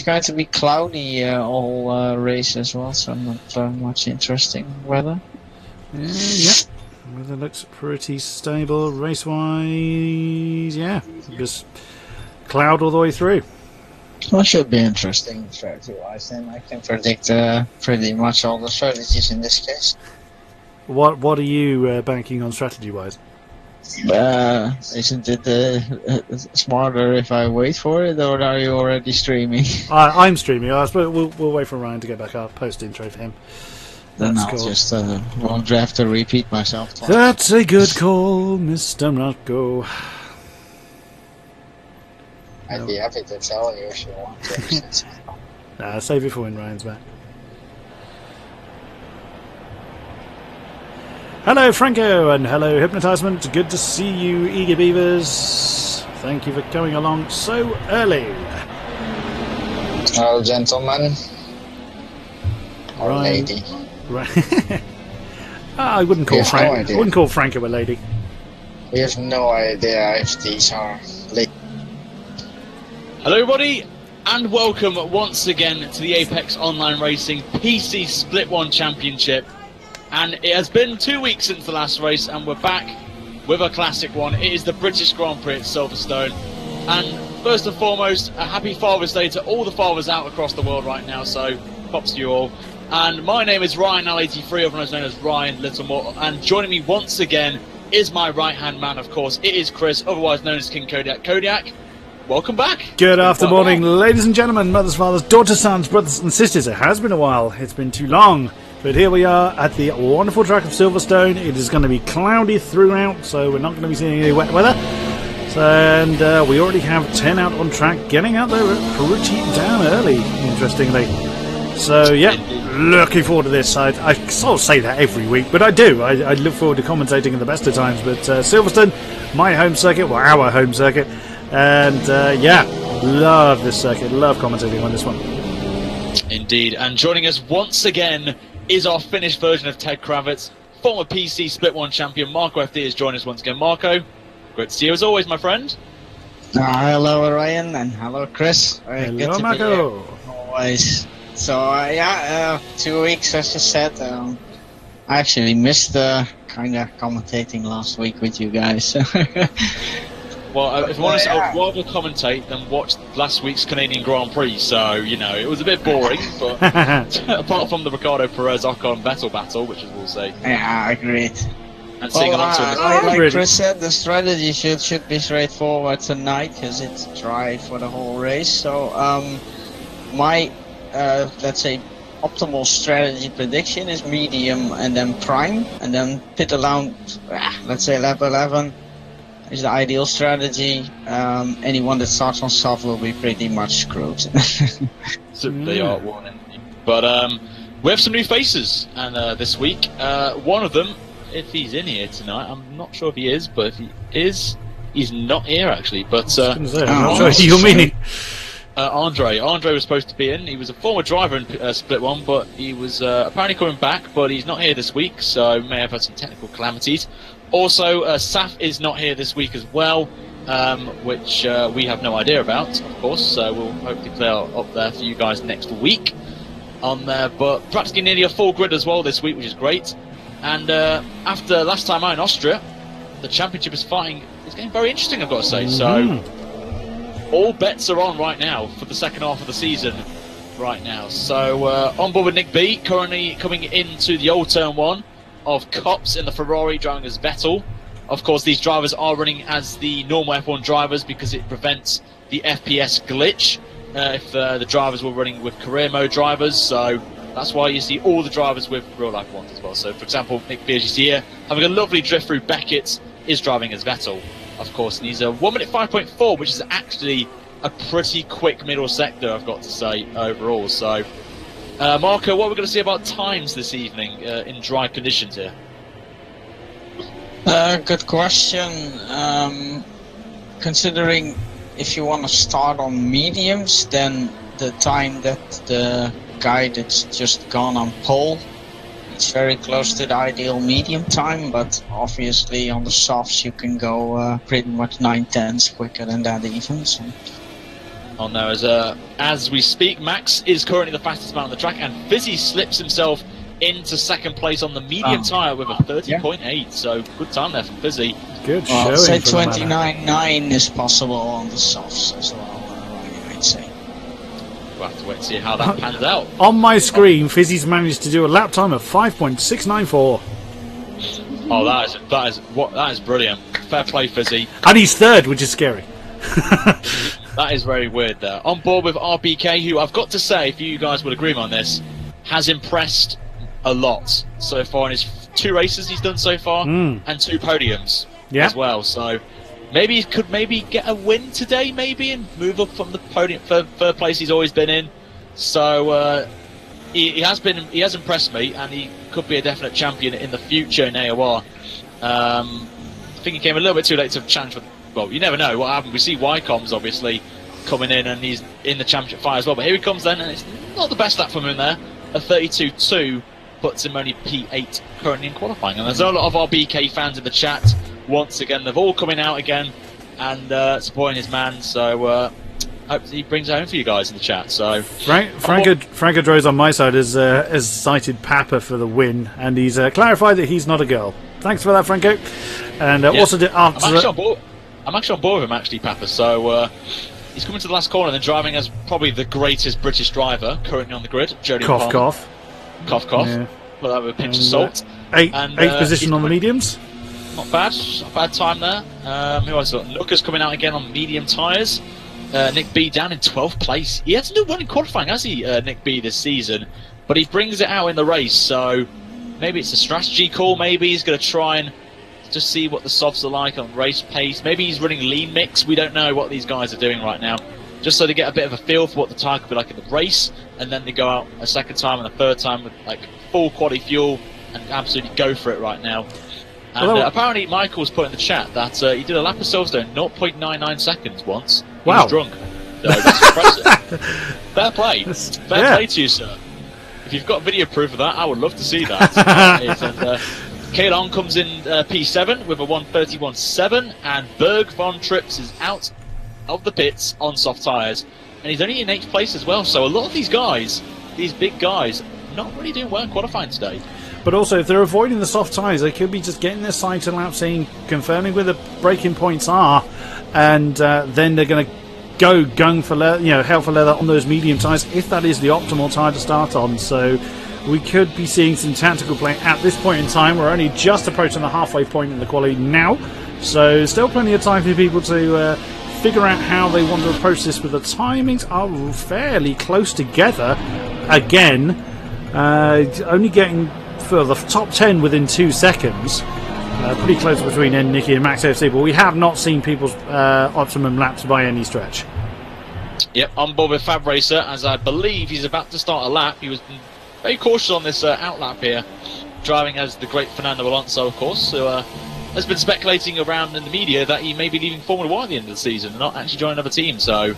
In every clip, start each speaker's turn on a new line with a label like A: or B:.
A: going to be cloudy all race as well, so not much interesting weather.
B: Yeah. Weather looks pretty stable race-wise. Yeah, just cloud all the way through.
A: Well, should be interesting strategy-wise, and I can predict pretty much all the strategies in this case.
B: What are you banking on strategy-wise?
A: Isn't it smarter if I wait for it, or are you already streaming?
B: I'm streaming. I suppose we'll wait for Ryan to get back. I'll post intro for him.
A: Then
B: That's
A: I'll
B: cool.
A: just won't have to repeat myself twice.
B: That's a good call, Mr. Marco.
A: I'd be happy to tell you if you want to.
B: Nah, save it for when Ryan's back. Hello, Franco, and hello, Hypnotisement. Good to see you, Eager Beavers. Thank you for coming along so early.
A: Hello, gentlemen. Or lady.
B: Right. I wouldn't call Franco. I wouldn't call Franco a lady.
A: We have no idea if these are ladies.
C: Hello everybody, and welcome once again to the Apex Online Racing PC Split 1 Championship. And it has been 2 weeks since the last race, and we're back with a classic one. It is the British Grand Prix at Silverstone. And first and foremost, a happy Father's Day to all the fathers out across the world right now, so props to you all. And my name is Ryan L83, otherwise known as Ryan Littlemore, and joining me once again is my right-hand man, of course. It is Chris, otherwise known as King-Kodiak. Kodiak, welcome back.
B: Good afternoon, ladies and gentlemen, mothers, fathers, daughters, sons, brothers and sisters. It has been a while. It's been too long. But here we are at the wonderful track of Silverstone. It is going to be cloudy throughout, so we're not going to be seeing any wet weather. And we already have 10 out on track, getting out there pretty damn early, interestingly. So, yeah, looking forward to this. I sort of say that every week, but I do. I look forward to commentating at the best of times. But Silverstone, my home circuit, well, our home circuit. And, yeah, love this circuit. Love commentating on this one.
C: Indeed. And joining us once again is our Finnish version of Ted Kravitz, former PC Split 1 champion. MarcoFD is joining us once again. Marco, great to see you as always, my friend.
A: Hello, Ryan, and hello, Chris.
B: Hello, Marco.
A: Always. So, yeah, 2 weeks, as you said. I actually missed kind of commentating last week with you guys.
C: Well, if you want to, I'd rather commentate than watch last week's Canadian Grand Prix, so, you know, it was a bit boring, but apart from the Ricardo Perez-Ocon Vettel battle, which is, we'll say.
A: Yeah, agreed.
C: And seeing
A: like Chris said, the strategy should be straightforward tonight, because it's dry for the whole race, so, my, let's say, optimal strategy prediction is medium and then prime, and then pit around, let's say, lap 11. Is the ideal strategy. Anyone that starts on soft will be pretty much screwed.
C: So they are warning. But we have some new faces, and this week, one of them, if he's in here tonight, I'm not sure if he is, but if he is, he's not here actually. But
B: I'm not sure you're meaning.
C: Andre was supposed to be in. He was a former driver in Split 1, but he was apparently coming back, but he's not here this week, so may have had some technical calamities. Also, Saf is not here this week as well, which we have no idea about, of course, so we'll hopefully clear up there for you guys next week on there, but practically nearly a full grid as well this week, which is great. And after last time out in Austria, the championship is getting very interesting, I've got to say, so all bets are on right now for the second half of the season right now. So on board with Nick B, currently coming into the old turn 1 of Cops in the Ferrari, driving as Vettel. Of course, these drivers are running as the normal F1 drivers because it prevents the FPS glitch if the drivers were running with career mode drivers, so that's why you see all the drivers with real life ones as well. So for example, Nick B, as you see here, having a lovely drift through Beckett, is driving as Vettel, of course, and he's a 1 minute 5.4, which is actually a pretty quick middle sector, I've got to say, overall. So Marco, what are we going to see about times this evening in dry conditions here?
A: Good question. Considering if you want to start on mediums, then the time that the guy that's just gone on pole, it's very close to the ideal medium time, but obviously on the softs you can go pretty much 9/10 quicker than that even. So.
C: on there. As we speak, Max is currently the fastest man on the track, and Fizzy slips himself into second place on the medium tyre with a 30.8. So good time there for Fizzy.
B: Good showing.
A: I'd say 29.9 is possible on the softs as well. I'd say.
C: We'll have to wait and see how that pans out.
B: On my screen, Fizzy's managed to do a lap time of 5.694.
C: Oh, that is brilliant. Fair play, Fizzy.
B: And he's third, which is scary.
C: That is very weird there. On board with RBK, who I've got to say, if you guys would agree on this, has impressed a lot so far in his 2 races he's done so far, and 2 podiums as well. So maybe he could get a win today, and move up from the podium third place he's always been in. So he has impressed me, and he could be a definite champion in the future in AOR. I think he came a little bit too late to challenge for. Well, you never know what happened. We see Ycoms obviously coming in, and he's in the championship fight as well. But here he comes then, and it's not the best lap from him there. A 32.2 puts him only P8 currently in qualifying. And there's a lot of our BK fans in the chat. Once again, they've all coming out again and supporting his man. So hope he brings it home for you guys in the chat. So
B: Franco Droz on my side has cited Papa for the win, and he's clarified that he's not a girl. Thanks for that, Franco. And also did answer.
C: I'm actually on board with him, actually, Papa. So he's coming to the last corner and then driving as probably the greatest British driver currently on the grid, Jody
B: cough, cough.
C: Cough, cough. Yeah. Well, that with a pinch of salt.
B: Eighth position on the mediums.
C: Not bad. Not a bad time there. Who else? Nooker's coming out again on medium tyres. Nick B down in 12th place. He hasn't done well in qualifying, has he, Nick B, this season? But he brings it out in the race, so maybe it's a strategy call. Maybe he's going to try and just see what the softs are like on race pace. Maybe he's running lean mix. We don't know what these guys are doing right now. Just so they get a bit of a feel for what the tyre could be like in the race, and then they go out a second time and a third time with like full quality fuel and absolutely go for it right now. And apparently Michael's put in the chat that he did a lap of Silverstone 0.99 seconds once. He was drunk. So that's impressive. Fair play. Fair play to you, sir. If you've got video proof of that, I would love to see that. Kalon comes in P7 with a 1:31.7, and Berg von Trips is out of the pits on soft tyres, and he's only in 8th place as well. So a lot of these guys, these big guys, not really doing well in qualifying today.
B: But also, if they're avoiding the soft tyres, they could be just getting their side to lap, confirming where the braking points are, and then they're going to go gung for hell for leather on those medium tyres if that is the optimal tyre to start on. So we could be seeing some tactical play at this point in time. We're only just approaching the halfway point in the quali now, so still plenty of time for people to figure out how they want to approach this, but the timings are fairly close together. Again, only getting for the top 10 within 2 seconds. Pretty close between Nicky and MarcoFD, but we have not seen people's optimum laps by any stretch.
C: Yep, on board with Fab Racer, as I believe he's about to start a lap. He was very cautious on this out lap here, driving as the great Fernando Alonso, of course, who has been speculating around in the media that he may be leaving Formula 1 at the end of the season and not actually joining another team, so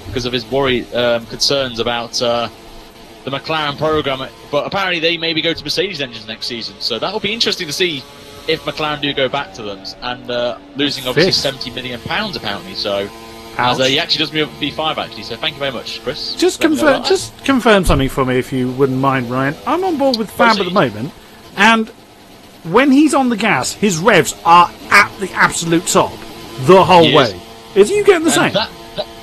C: because of his concerns about the McLaren program. But apparently they maybe go to Mercedes engines next season, so that will be interesting to see if McLaren do go back to them, and losing obviously £70 million apparently, so as he actually does move up to P5 actually, so thank you very much, Chris.
B: Just confirm something for me if you wouldn't mind, Ryan. I'm on board with Fab at the moment, and when he's on the gas, his revs are at the absolute top the whole way. Is you getting the same?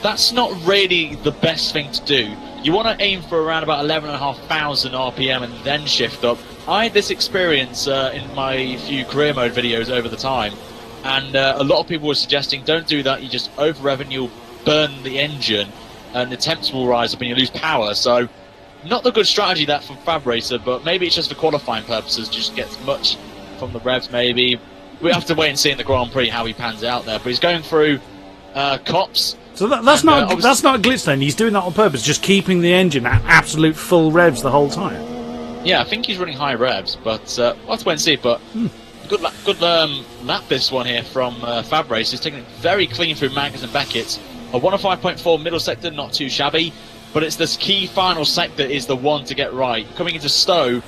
C: That's not really the best thing to do. You want to aim for around about 11,500 RPM and then shift up. I had this experience in my few career mode videos over the time, and a lot of people were suggesting don't do that. You just over-rev and you'll burn the engine, and the temps will rise up and you lose power. So not the good strategy that from Fab Racer, but maybe it's just for qualifying purposes, just get as much from the revs maybe. We have to wait and see in the Grand Prix how he pans out there, but he's going through cops.
B: So that's not a glitch then. He's doing that on purpose, just keeping the engine at absolute full revs the whole time.
C: Yeah, I think he's running high revs, but we'll have to wait and see. But good lap this one here from Fab Race. He's taking it very clean through Magnus and Beckett. A 105.4 middle sector, not too shabby, but it's this key final sector is the one to get right. Coming into Stowe,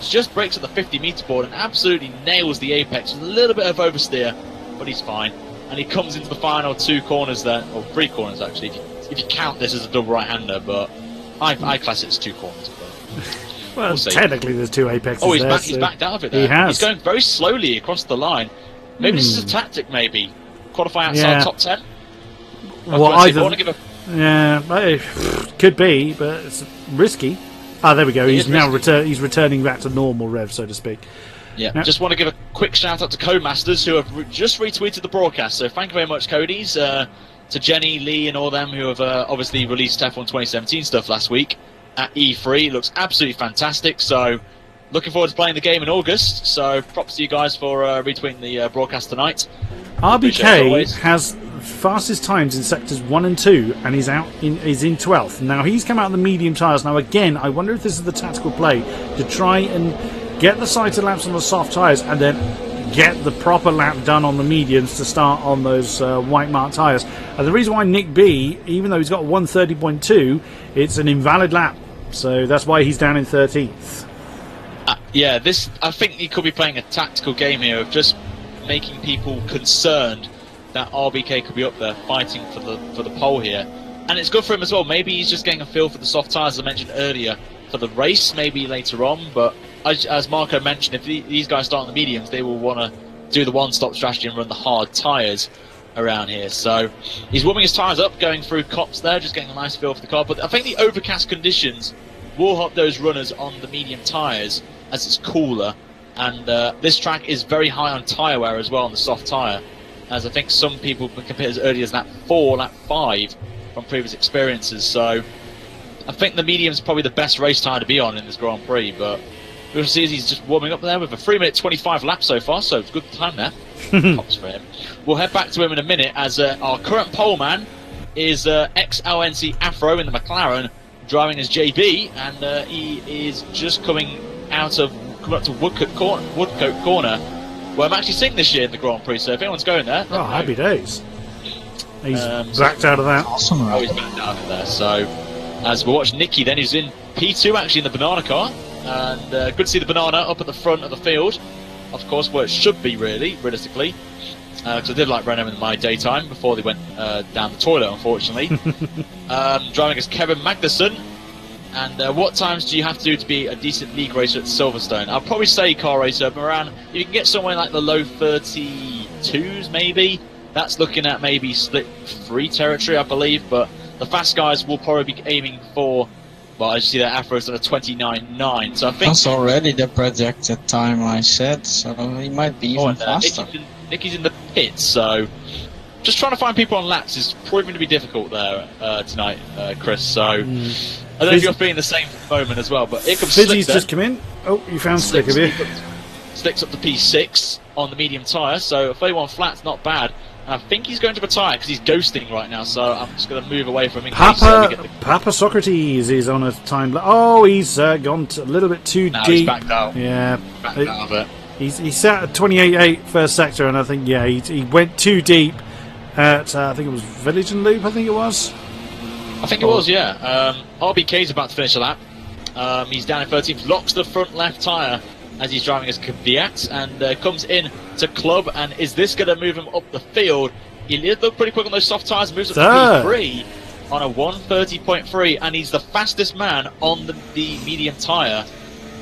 C: just breaks at the 50-meter board and absolutely nails the apex. A little bit of oversteer, but he's fine. And he comes into the final 2 corners there, or 3 corners actually, if you if you count this as a double right-hander, but I class it as 2 corners.
B: Well, technically there's 2 apexes.
C: Oh,
B: there,
C: he's backed out of it there.
B: He has.
C: He's going very slowly across the line. Maybe this is a tactic, maybe. Qualify outside top 10?
B: Yeah, could be, but it's risky. Ah, there we go. He's now he's returning back to normal rev, so to speak.
C: Yeah, just want to give a quick shout out to Codemasters who have just retweeted the broadcast. So thank you very much, Codies. To Jenny, Lee, and all them who have obviously released F1 2017 stuff last week at E3. It looks absolutely fantastic. So looking forward to playing the game in August. So props to you guys for retweeting the broadcast tonight.
B: RBK has fastest times in sectors 1 and 2, and he's in 12th. Now he's come out in the medium tyres. Now again, I wonder if this is the tactical play to try and get the sighted laps on the soft tyres and then get the proper lap done on the mediums to start on those white marked tyres. And the reason why Nick B, even though he's got 130.2, it's an invalid lap, so that's why he's down in 13th.
C: Yeah, I think he could be playing a tactical game here of just making people concerned that RBK could be up there fighting for the pole here, and it's good for him as well. Maybe he's just getting a feel for the soft tyres, as I mentioned earlier, for the race, maybe later on. But as Marco mentioned, if these guys start on the mediums, they will want to do the one-stop strategy and run the hard tyres around here. So he's warming his tyres up, going through cops there, just getting a nice feel for the car. But I think the overcast conditions will help those runners on the medium tyres as it's cooler, and this track is very high on tyre wear as well on the soft tyre, as I think some people can compare as early as lap 4, lap 5 from previous experiences. So I think the medium's probably the best race tyre to be on in this Grand Prix, but we'll see as he's just warming up there with a 3-minute 25 lap so far, so it's good time there. Pops for him. We'll head back to him in a minute, as our current pole man is ex-LNC Afro in the McLaren, driving as JB, and he is just coming up to Woodcote Corner, where I'm actually seeing this year in the Grand Prix, so if anyone's going there...
B: Oh, happy days. He's backed out of that.
A: Awesome.
C: Oh, he's backed out of there, so... As we'll watch Nicky then, who's in P2 actually in the banana car, and good to see the banana up at the front of the field, of course, where it should be really, realistically, because I did like Renault in my daytime before they went down the toilet, unfortunately. Driving as Kevin Magnussen. And what times do you have to do to be a decent league racer at Silverstone? I'll probably say car racer, but around, you can get somewhere like the low 32s maybe. That's looking at maybe split 3 territory, I believe, but the fast guys will probably be aiming for, well, as you see that Afro's at a 29.9, so I think...
A: That's already the projected time I said, so he might be even faster.
C: Nicky's in the pits, so just trying to find people on laps is proving to be difficult there tonight, Chris, so... I don't know if you're feeling the same moment as well, but here comes
B: Fizzy's
C: Slick
B: just come in. Oh, you found Slick, have you?
C: Slick's up to P6 on the medium tyre, so 31 flat's not bad. And I think he's going to retire because he's ghosting right now, so I'm just going to move away from him.
B: Papa Socrates is on a time... Oh, he's gone a little bit too deep.
C: He's backed out.
B: Yeah.
C: Backed out of it.
B: He sat at 28.8 first sector, and I think, yeah, he went too deep at, I think it was Village and Loop, I think it was.
C: I think it was, yeah. RBK's about to finish a lap. He's down in 13th, locks the front left tyre as he's driving his King-Kodiak, and comes in to club. And is this going to move him up the field? He looked pretty quick on those soft tyres, moves up to P3 on a 130.3, and he's the fastest man on the medium tyre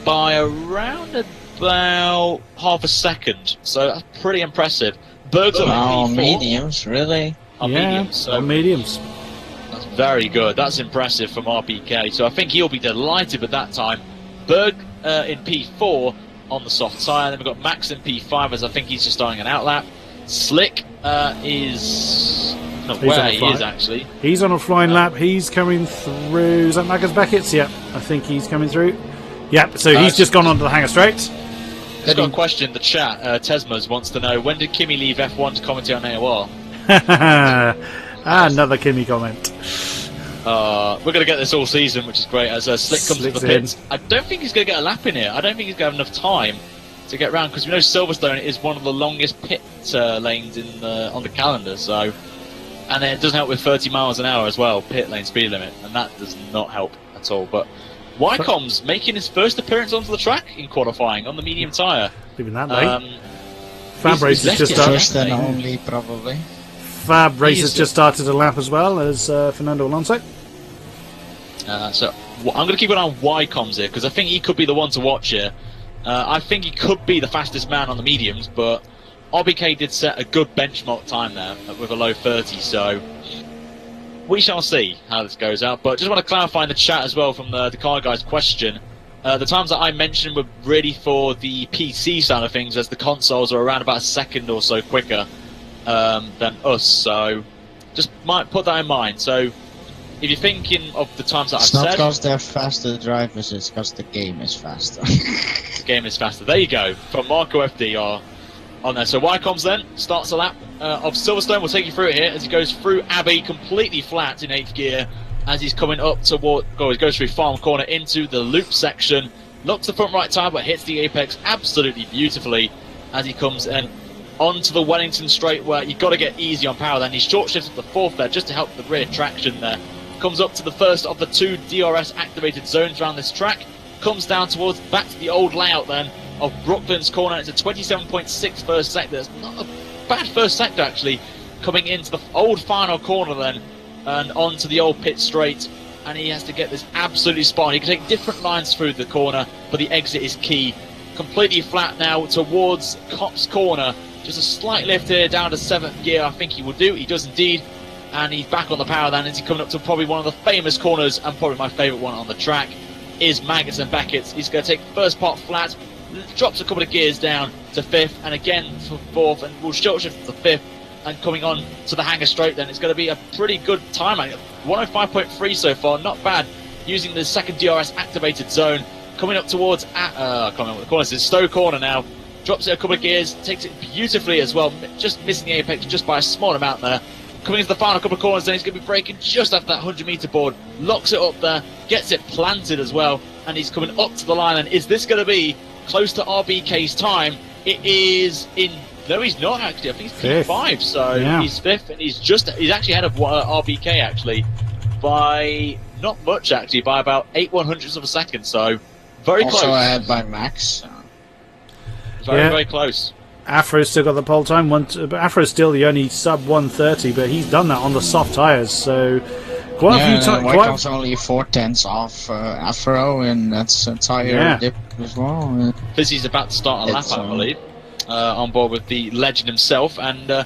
C: by around about half a second. So that's pretty impressive. Berg's on P4.
A: Mediums, really?
C: On mediums. So
B: on mediums.
C: Very good. That's impressive from RPK. So I think he'll be delighted with that time. Berg in P4 on the soft tyre. Then we've got Max in P5, as I think he's just starting an outlap. Slick is not where he is actually.
B: He's on a flying lap. He's coming through. Is that Maggers Beckett's? Yep, I think he's coming through. Yep. So he's just gone onto the hanger straight.
C: Just got a question in the chat. Tesmas wants to know, when did Kimi leave F1 to commentate on AOR?
B: Another Kimmy comment.
C: We're going to get this all season, which is great, as Slick comes to the pits. I don't think he's going to get a lap in here. I don't think he's going to have enough time to get around, because we know Silverstone is one of the longest pit lanes on the calendar, so... And it doesn't help with 30 miles an hour as well, pit lane speed limit, and that does not help at all. But Wycombe's making his first appearance onto the track in qualifying on the medium tyre.
B: Even that late. Fabrice is just
A: first and only, probably.
B: Fab Racer's just started a lap as well as Fernando Alonso.
C: So I'm going to keep an eye on Wycombs here, because I think he could be the one to watch here. I think he could be the fastest man on the mediums, but RBK did set a good benchmark time there with a low 30, so we shall see how this goes out. But just want to clarify in the chat as well from the car guy's question. The times that I mentioned were really for the PC side of things, as the consoles are around about a second or so quicker than us, so just might put that in mind. So if you're thinking of the times that I've said... It's
A: not because they're faster drivers, it's because the game is faster.
C: The game is faster. There you go. From MarcoFD are on there. So Wycombs then starts a lap of Silverstone. We'll take you through it here as he goes through Abbey completely flat in 8th gear as he's coming up toward... he goes through Farm Corner into the loop section. Locks the front right tyre but hits the apex absolutely beautifully as he comes in onto the Wellington straight, where you've got to get easy on power then. He short shifts up the 4th there just to help the rear traction there. Comes up to the first of the 2 DRS activated zones around this track. Comes down towards back to the old layout then of Brooklands Corner. It's a 27.6 first sector. It's not a bad first sector actually. Coming into the old final corner then and onto the old pit straight. And he has to get this absolutely spot on. He can take different lines through the corner, but the exit is key. Completely flat now towards Cops Corner. Just a slight lift here down to 7th gear. I think he will do. He does indeed. And he's back on the power then as he's coming up to probably one of the famous corners, and probably my favourite one on the track is Maggots and Beckett's. He's going to take the first part flat, drops a couple of gears down to 5th, and again for 4th, and will short shift to 5th, and coming on to the hangar straight then. It's going to be a pretty good time. 105.3 so far, not bad, using the 2nd DRS activated zone. Coming up towards, I can't remember what the corner is, it's Stowe Corner now. Drops it a couple of gears, takes it beautifully as well, just missing the apex just by a small amount there. Coming into the final couple of corners, then he's going to be braking just after that 100-metre board. Locks it up there, gets it planted as well, and he's coming up to the line. And is this going to be close to RBK's time? It is in... No, he's not actually. I think he's P5, so yeah. He's 5th, and he's actually ahead of RBK actually by not much actually, by about 8/100ths of a second. So very close.
A: Also ahead by Max.
C: Very close.
B: Afro's still got the pole time, but Afro's still the only sub 130, but he's done that on the soft tyres, so quite a few times.
A: Wycomb's only 4/10 off Afro, and that's a tyre dip as well.
C: Fizzy's about to start a lap, I believe, on board with the legend himself, and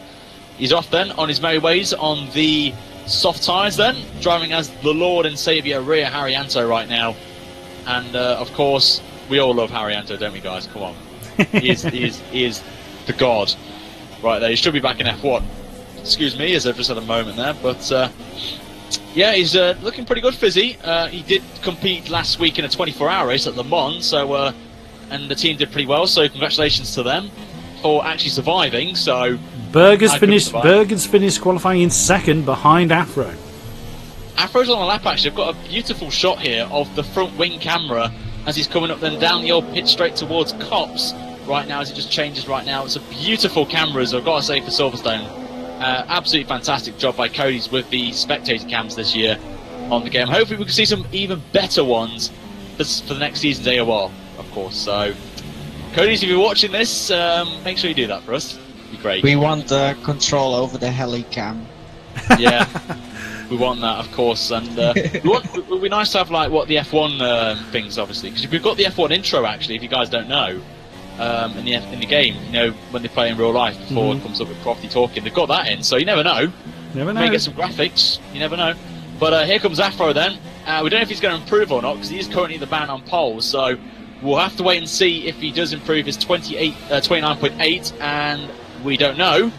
C: he's off then on his merry ways on the soft tyres then, driving as the Lord and Saviour Ria Haryanto right now, and of course, we all love Haryanto, don't we guys? Come on. He is the god right there. He should be back in F1. Excuse me, as I've just had a moment there, but yeah, he's looking pretty good, Fizzy. He did compete last week in a 24-hour race at Le Mans, so and the team did pretty well. So congratulations to them for actually surviving. So
B: Berger's finished qualifying in 2nd behind Afro.
C: Afro's on the lap actually. I've got a beautiful shot here of the front wing camera as he's coming up then down the old pit straight towards Cops. Right now, as it just changes right now. It's a beautiful cameras, I've got to say, for Silverstone. Absolutely fantastic job by Cody's with the spectator cams this year on the game. Hopefully we can see some even better ones for the next season's AOR, of course. So, Cody's, if you're watching this, make sure you do that for us. It'd be great.
A: We want control over the heli cam.
C: Yeah, we want that, of course. And it would be nice to have, like, what the F1 things, obviously. Because we've got the F1 intro, actually, if you guys don't know. In the game, you know, when they play in real life before it comes up with Crofty talking, they've got that in, so you never know. May get some graphics, you never know. But here comes Afro then. We don't know if he's going to improve or not, because he is currently the man on pole, so we'll have to wait and see if he does improve his 29.8, and we don't know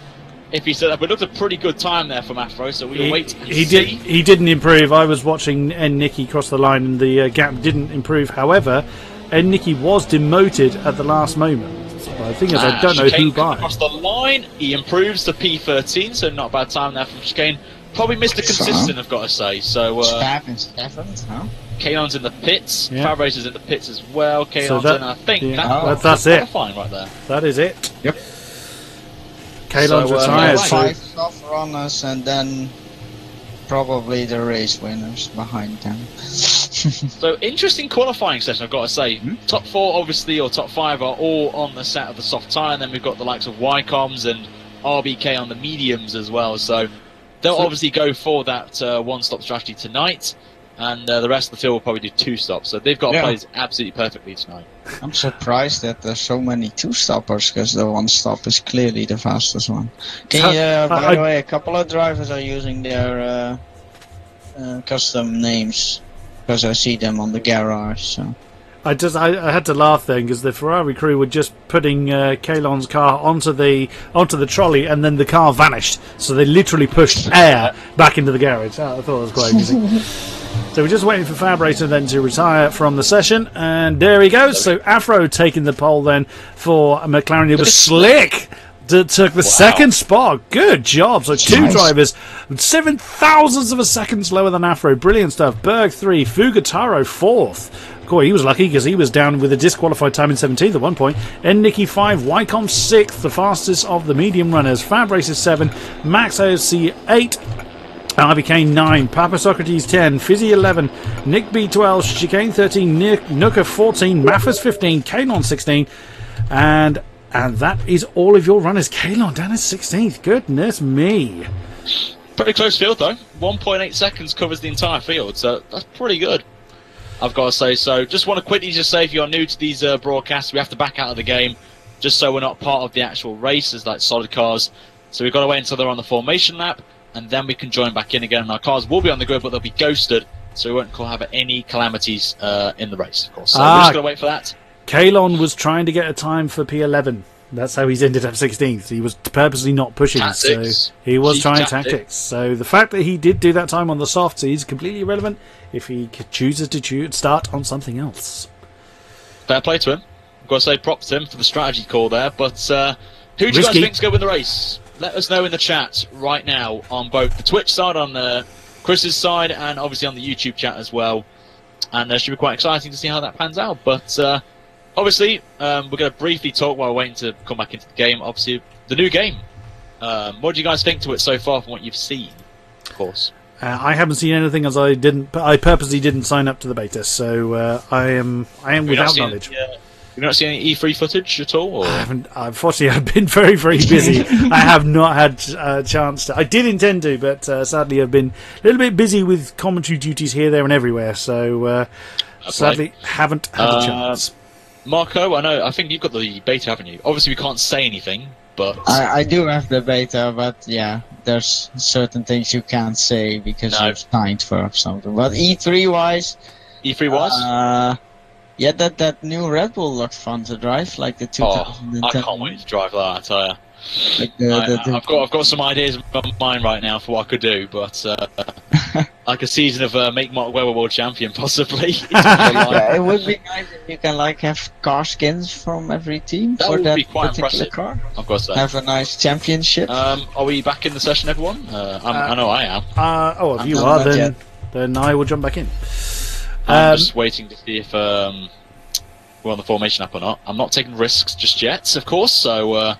C: if he said that, but it looked a pretty good time there from Afro, so we'll wait and see.
B: He didn't improve. I was watching Nicky cross the line, and the gap didn't improve. However, and Nicky was demoted at the last moment. So the thing is, I don't know who by.
C: Across the line, he improves to P13, so not a bad time there from Chicane. Probably Mr. Consistent, I've got to say. So,
A: Spam is 7th, huh?
C: Kalon's in the pits. Yeah. Fab Racer's in the pits as well. Kalon's in, I think.
B: That's it.
C: Fine right there.
B: That is it.
A: Yep.
B: Kalon's retired.
A: 5 soft runners, and then probably the race winners behind them.
C: So, interesting qualifying session, I've got to say. Top 4, obviously, or top 5 are all on the set of the soft tyre, and then we've got the likes of Wycombs and RBK on the mediums as well. So they'll obviously go for that one-stop strategy tonight, and the rest of the field will probably do two stops. So they've got plays absolutely perfectly tonight.
A: I'm surprised that there's so many two-stoppers, because the one-stop is clearly the fastest one. By the way, a couple of drivers are using their custom names, because I see them on the garage. So
B: I had to laugh then, because the Ferrari crew were just putting Kalon's car onto the trolley, and then the car vanished. So they literally pushed air back into the garage. I thought it was quite amusing. So we're just waiting for Fab Racer then to retire from the session, and there he goes. So Afro taking the pole then for McLaren. It was Slick that took the second spot. Good job. So two drivers, 7 thousandths of a second slower than Afro. Brilliant stuff. Berg 3, Fugataro 4th. Boy, he was lucky because he was down with a disqualified time in 17th at one point. And Nicky 5, Wycombe 6th, the fastest of the medium runners. Fab Racer 7, Max AOC 8. RBK 9, Papa Socrates 10, Fizzy 11, Nick B 12, Chicane 13, Nooker 14, Maffers 15, Kalon 16, and that is all of your runners. Kalon down at 16th. Goodness me.
C: Pretty close field though. 1.8 seconds covers the entire field, so that's pretty good, I've got to say. So just want to quickly just say, if you're new to these broadcasts, we have to back out of the game just so we're not part of the actual races like solid cars. So we've got to wait until they're on the formation lap, and then we can join back in again. And our cars will be on the grid, but they'll be ghosted, so we won't have any calamities in the race, of course. So we're just going to wait for that.
B: Kalon was trying to get a time for P11. That's how he's ended up 16th. He was purposely not pushing,
C: tactics.
B: So he was trying tactics. So the fact that he did do that time on the softs is completely irrelevant if he chooses to start on something else.
C: Fair play to him. I've got to say props to him for the strategy call there. But who do you guys think's going to win the race? Let us know in the chat right now on both the Twitch side, on Chris's side, and obviously on the YouTube chat as well. And it should be quite exciting to see how that pans out. But obviously, we're going to briefly talk while we're waiting to come back into the game. Obviously, the new game. What do you guys think to it so far from what you've seen? Of course.
B: I haven't seen anything, as I purposely didn't sign up to the beta, so I am without knowledge.
C: You've not seen any E3 footage at all? Or?
B: I haven't. Unfortunately, I've been very, very busy. I have not had a chance to. I did intend to, but sadly, I've been a little bit busy with commentary duties here, there, and everywhere. So sadly, haven't had a chance.
C: Marco, I think you've got the beta, haven't you? Obviously, we can't say anything, but
A: I do have the beta, but yeah, there's certain things you can't say because you've signed for something. But E3 wise, yeah, that new Red Bull looked fun to drive, like the 2010.
C: I can't wait to drive that, I tell you.
A: Like
C: I've got some ideas in my mind right now for what I could do, but like a season of Make Mark Webber World Champion, possibly.
A: Yeah, it would be nice if you can have car skins from every team
C: that
A: for
C: would
A: that
C: be quite
A: particular
C: impressive.
A: car.
C: I've got to say.
A: Have a nice championship.
C: Are we back in the session, everyone? I know I am.
B: If you are, then I will jump back in.
C: I'm just waiting to see if we're on the formation app or not. I'm not taking risks just yet, of course, so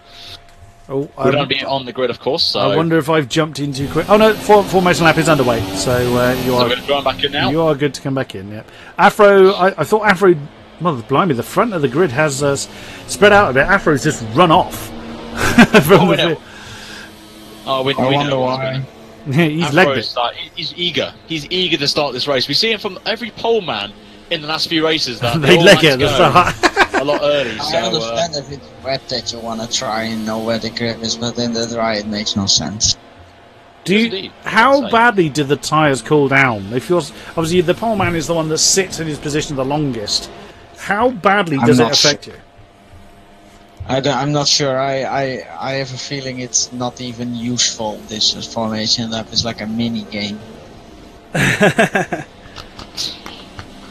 C: we're going to be on the grid, of course. So
B: I wonder if I've jumped in too quick. Oh no, formation lap is underway, so you are.
C: So we're going to join back in now.
B: You are good to come back in. Yep. Afro, I thought Afro. Mother blimey, the front of the grid has spread out a bit. Afro's just run off.
C: We know
A: why.
B: He's legged it.
C: He's eager. He's eager to start this race. We see him from every pole man in the last few races that
B: they leg it at the start.
C: A lot early. So,
A: I understand if it's wet that you want to try and know where the grip is, but in the dry it makes no sense.
B: How badly did the tyres cool down? They feel obviously the pole man is the one that sits in his position the longest. How badly does it affect you?
A: I'm not sure. I have a feeling it's not even useful. This formation lap is like a mini game.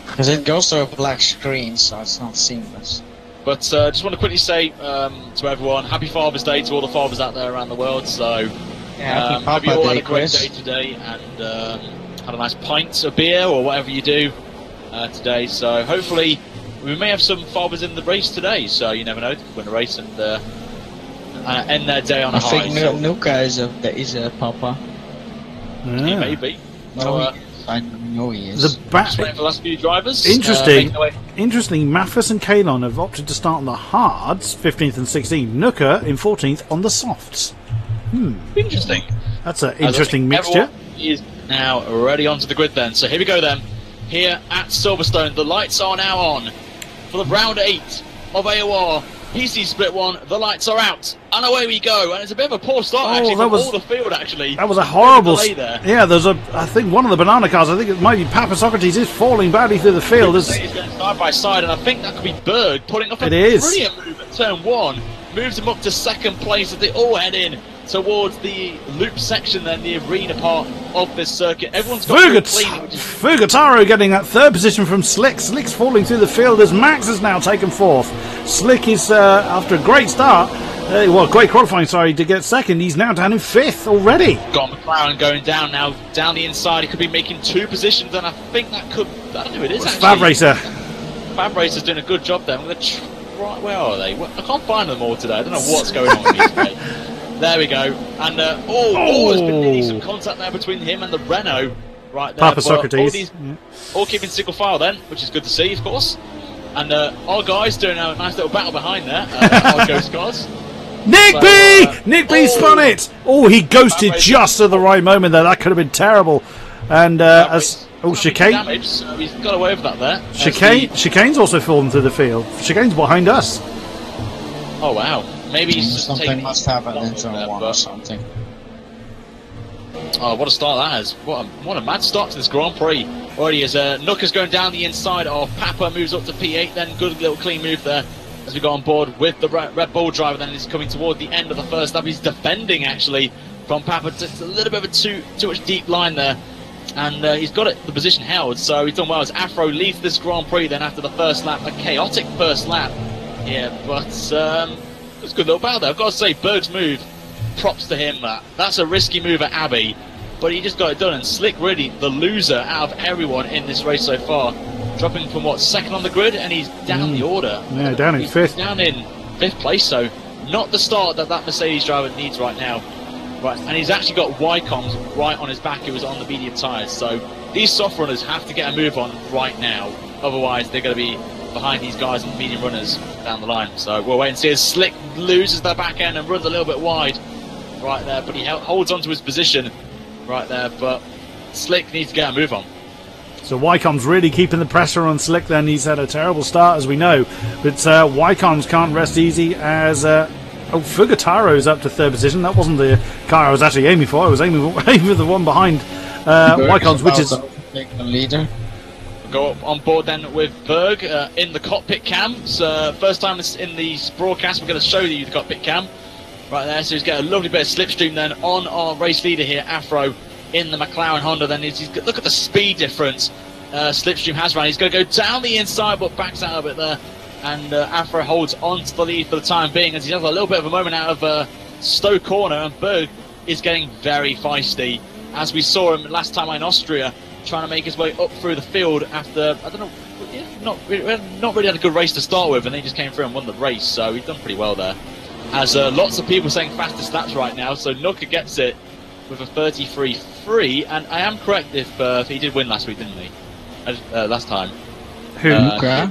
A: Because it goes to a black screen, so it's not seamless.
C: But just want to quickly say to everyone, Happy Father's Day to all the fathers out there around the world. So hope you all had a great day today and had a nice pint of beer or whatever you do today. So hopefully we may have some fathers in the race today. So you never know, they could win a race and end their day on a high.
A: I think Nuka is a papa.
C: He may be.
A: I know he is.
C: Just waiting for the last few drivers.
B: Interesting. Maffus and Kalon have opted to start on the hards, 15th and 16th. Nooker in 14th on the softs.
C: Interesting.
B: That's an interesting mixture.
C: Everyone is now ready onto the grid then. So here we go then. Here at Silverstone, the lights are now on for the round 8 of AOR. PC split 1, the lights are out, and away we go. And it's a bit of a poor start actually from all the field actually.
B: That was a horrible
C: delay there.
B: Yeah, there's I think one of the banana cars, I think it might be Papa Socrates, is falling badly through the field.
C: He's going side by side, and I think that could be Berg pulling off a
B: is.
C: brilliant move at turn 1. Moves him up to second place as they all head in towards the loop section, then the arena part of this circuit. Everyone's got
B: Fugataro getting that 3rd position from Slick. Slick's falling through the field as Max has now taken 4th. Slick is, after a great start, great qualifying, sorry, to get 2nd, he's now down in 5th already.
C: Got McLaren going down now, down the inside. He could be making 2 positions, and I think that could, I don't know who it is actually.
B: Fab Racer.
C: Fab Racer's doing a good job there. I'm going to try, where are they? I can't find them all today. I don't know what's going on with me today. There we go. And, there's been nearly some contact there between him and the Renault. Right there.
B: Papa Socrates.
C: All keeping single file then, which is good to see, of course. And our guys doing a nice little battle behind there. Our Ghost cars.
B: Nick B! Nick B spun it! Oh, he ghosted just at the right moment there. That could have been terrible. And chicane.
C: Damage, so he's got away with that there.
B: Chicane's also fallen through the field. Chicane's behind us.
C: Oh wow. Maybe he's just
A: something must happen in turn 1 or something.
C: Oh, what a start that is. What a mad start to this Grand Prix. Already as Nook is going down the inside of Papa, moves up to P8, then good little clean move there as we go on board with the Red Bull driver. Then he's coming toward the end of the first lap. He's defending actually from Papa. It's a little bit of a too much deep line there. And he's got the position held, so he's done well as Afro leads this Grand Prix then after the first lap. A chaotic first lap. Yeah, but it's a good little battle there. I've got to say, Berg's move, props to him. That's a risky move at Abbey, but he just got it done. And Slick really the loser out of everyone in this race so far, dropping from 2nd on the grid, and he's down the order.
B: Yeah, down in 5th.
C: Down in 5th place, so not the start that Mercedes driver needs right now. Right, and he's actually got Y-Coms right on his back. It was on the medium tyres, so these soft runners have to get a move on right now. Otherwise, they're going to be behind these guys and medium runners down the line. So we'll wait and see as Slick loses the back end and runs a little bit wide right there, but he holds on to his position right there. But Slick needs to get a move on.
B: So Wycombe's really keeping the pressure on Slick then. He's had a terrible start, as we know. But Wycombe's can't rest easy as... Fugataro's up to 3rd position. That wasn't the car I was actually aiming for. I was aiming for the one behind Wycombe's, which is...
A: the leader.
C: Go up on board then with Berg in the cockpit cam. So first time in the broadcast, we're going to show you the cockpit cam right there. So he's got a lovely bit of slipstream then on our race leader here, Afro, in the McLaren Honda. Then look at the speed difference Slipstream has ran. He's going to go down the inside, but backs out a bit there. And Afro holds on to the lead for the time being as he has a little bit of a moment out of Stowe corner. And Berg is getting very feisty, as we saw him last time in Austria, trying to make his way up through the field after, I don't know, not really had a good race to start with, and then he just came through and won the race, so he's done pretty well there. As lots of people saying fastest laps right now, so Nooker gets it with a 33.3, and I am correct if he did win last week, didn't he? Last time.
B: Who?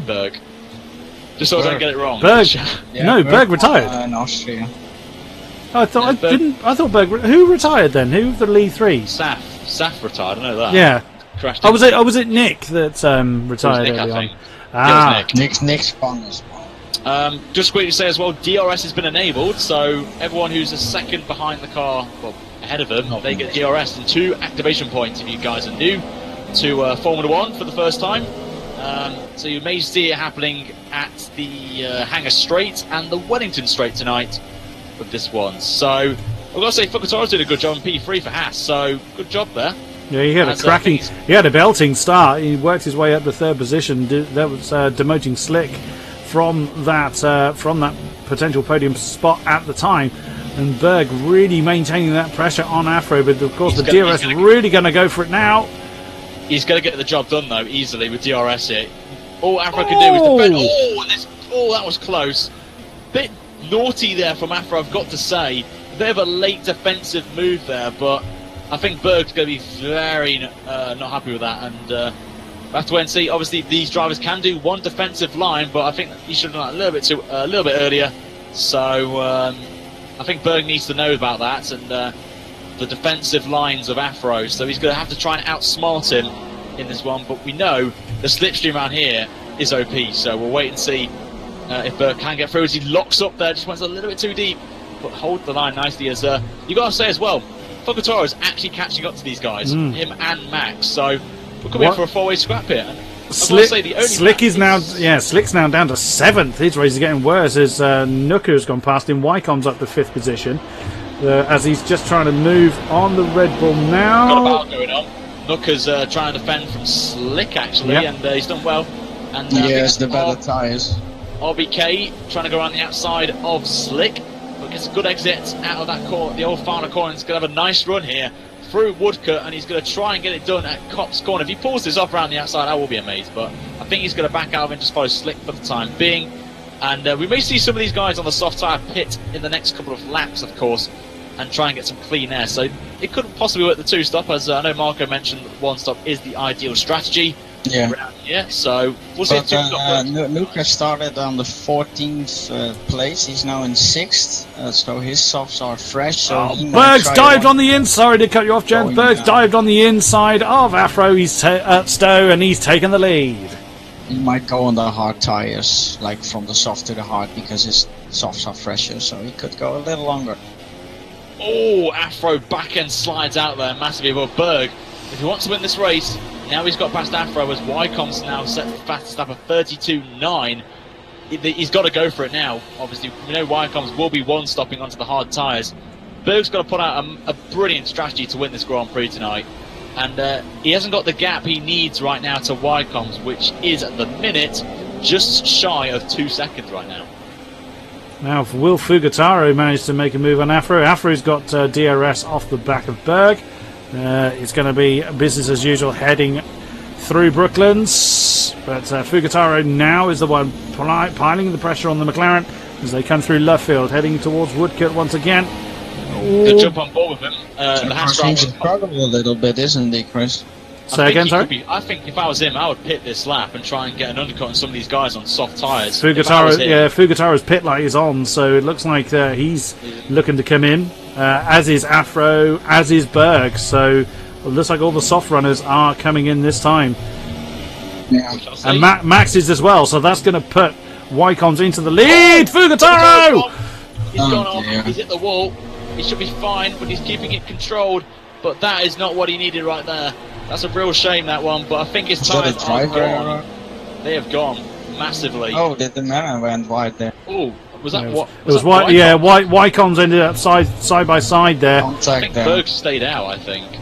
C: Berg. Just so I don't get it wrong.
B: Berg. Yeah, no, Berg retired.
A: In Austria.
B: I thought I thought Berg. Who retired then? Who the lead three?
C: Saf retired. I know that.
B: Yeah.
C: Crashed.
B: Was it Nick that retired
C: Nick,
B: early
C: I think.
B: on?
A: Ah, Nick's fun as well.
C: Just quickly say as well, DRS has been enabled, so everyone who's a second behind the car, well, ahead of them, they get DRS and 2 activation points if you guys are new to Formula 1 for the first time. So you may see it happening at the Hangar Straight and the Wellington Straight tonight with this one. So I've got to say, Fukutaro's doing a good job in P3 for Haas, so good job there. Yeah,
B: he had a cracking, he had a belting start. He worked his way up to 3rd position. That was demoting Slick from that potential podium spot at the time. And Berg really maintaining that pressure on Afro, but of course the DRS really going to go for it now.
C: He's going to get the job done though easily with DRS here. All Afro can do is defend. That was close. Bit naughty there from Afro, I've got to say. Bit of a late defensive move there, but I think Berg's going to be very not happy with that, and we'll have to wait and see. Obviously, these drivers can do one defensive line, but I think he should have done that a little bit earlier. So I think Berg needs to know about that and the defensive lines of Afro, so he's going to have to try and outsmart him in this one, but we know the slipstream around here is OP, so we'll wait and see if Berg can get through as he locks up there, just went a little bit too deep, but hold the line nicely as you got to say as well, Fugitaro is actually catching up to these guys, him and Max, so we're coming in for a four-way scrap here. And
B: Slick is now, Slick's now down to 7th. His race is getting worse as Nuka's gone past him. Wycombe's up to 5th position as he's just trying to move on the Red Bull now.
C: Got a battle going on. Nuka's trying to defend from Slick actually, and he's done well. And
A: yes, the better tyres.
C: RBK trying to go around the outside of Slick, but gets a good exit out of that corner, the old final corner. He's going to have a nice run here through Woodcut, and he's going to try and get it done at Cop's corner. If he pulls this off around the outside, I will be amazed, but I think he's going to back out of it and just follow Slick for the time being. And we may see some of these guys on the soft tyre pit in the next couple of laps, of course, and try and get some clean air. So it could possibly work the 2-stop, as I know Marco mentioned that 1-stop is the ideal strategy. Yeah, so we'll see.
A: Nuka started on the 14th place. He's now in 6th, so his softs are fresh. So
B: Berg's dived on the inside. Sorry to cut you off, Jen. Berg's dived on the inside of Afro. He's at Stowe, and he's taken the lead.
A: He might go on the hard tires, like from the soft to the hard, because his softs are fresher. So he could go a little longer.
C: Oh, Afro back end slides out there massively above Berg. If he wants to win this race, now he's got past Afro as Wycombe's now set the fastest lap of 32.9. He's got to go for it now. Obviously, we know Wycombe's will be 1-stopping onto the hard tyres. Berg's got to put out a brilliant strategy to win this Grand Prix tonight. And he hasn't got the gap he needs right now to Wycombe's, which is at the minute just shy of 2 seconds right now.
B: Now, Will Fugitaro managed to make a move on Afro. Afro's got DRS off the back of Berg. It's going to be business as usual heading through Brooklands, but Fugitaro now is the one piling the pressure on the McLaren as they come through Luffield, heading towards Woodcote once again.
C: Good jump on board with him.
A: He's struggling a little bit, isn't he, Chris?
B: Say again, sorry?
C: I think if I was him, I would pit this lap and try and get an undercut on some of these guys on soft tyres.
B: Fugitaro's pit light is on, so it looks like he's looking to come in, as is Afro, as is Berg, so it looks like all the soft runners are coming in this time.
A: Yeah.
B: And Max is as well, so that's going to put Wycombe's into the lead. Fugitaro!
C: He's gone off, he's hit the wall, he should be fine, but he's keeping it controlled, but that is not what he needed right there. That's a real shame, that one, but I think his tyres are gone. They have gone massively.
A: Oh, the man went wide there.
C: Oh, was that what?
B: It was white. Yeah, Wycombe's ended up side by side there.
C: I think Berg stayed out. I think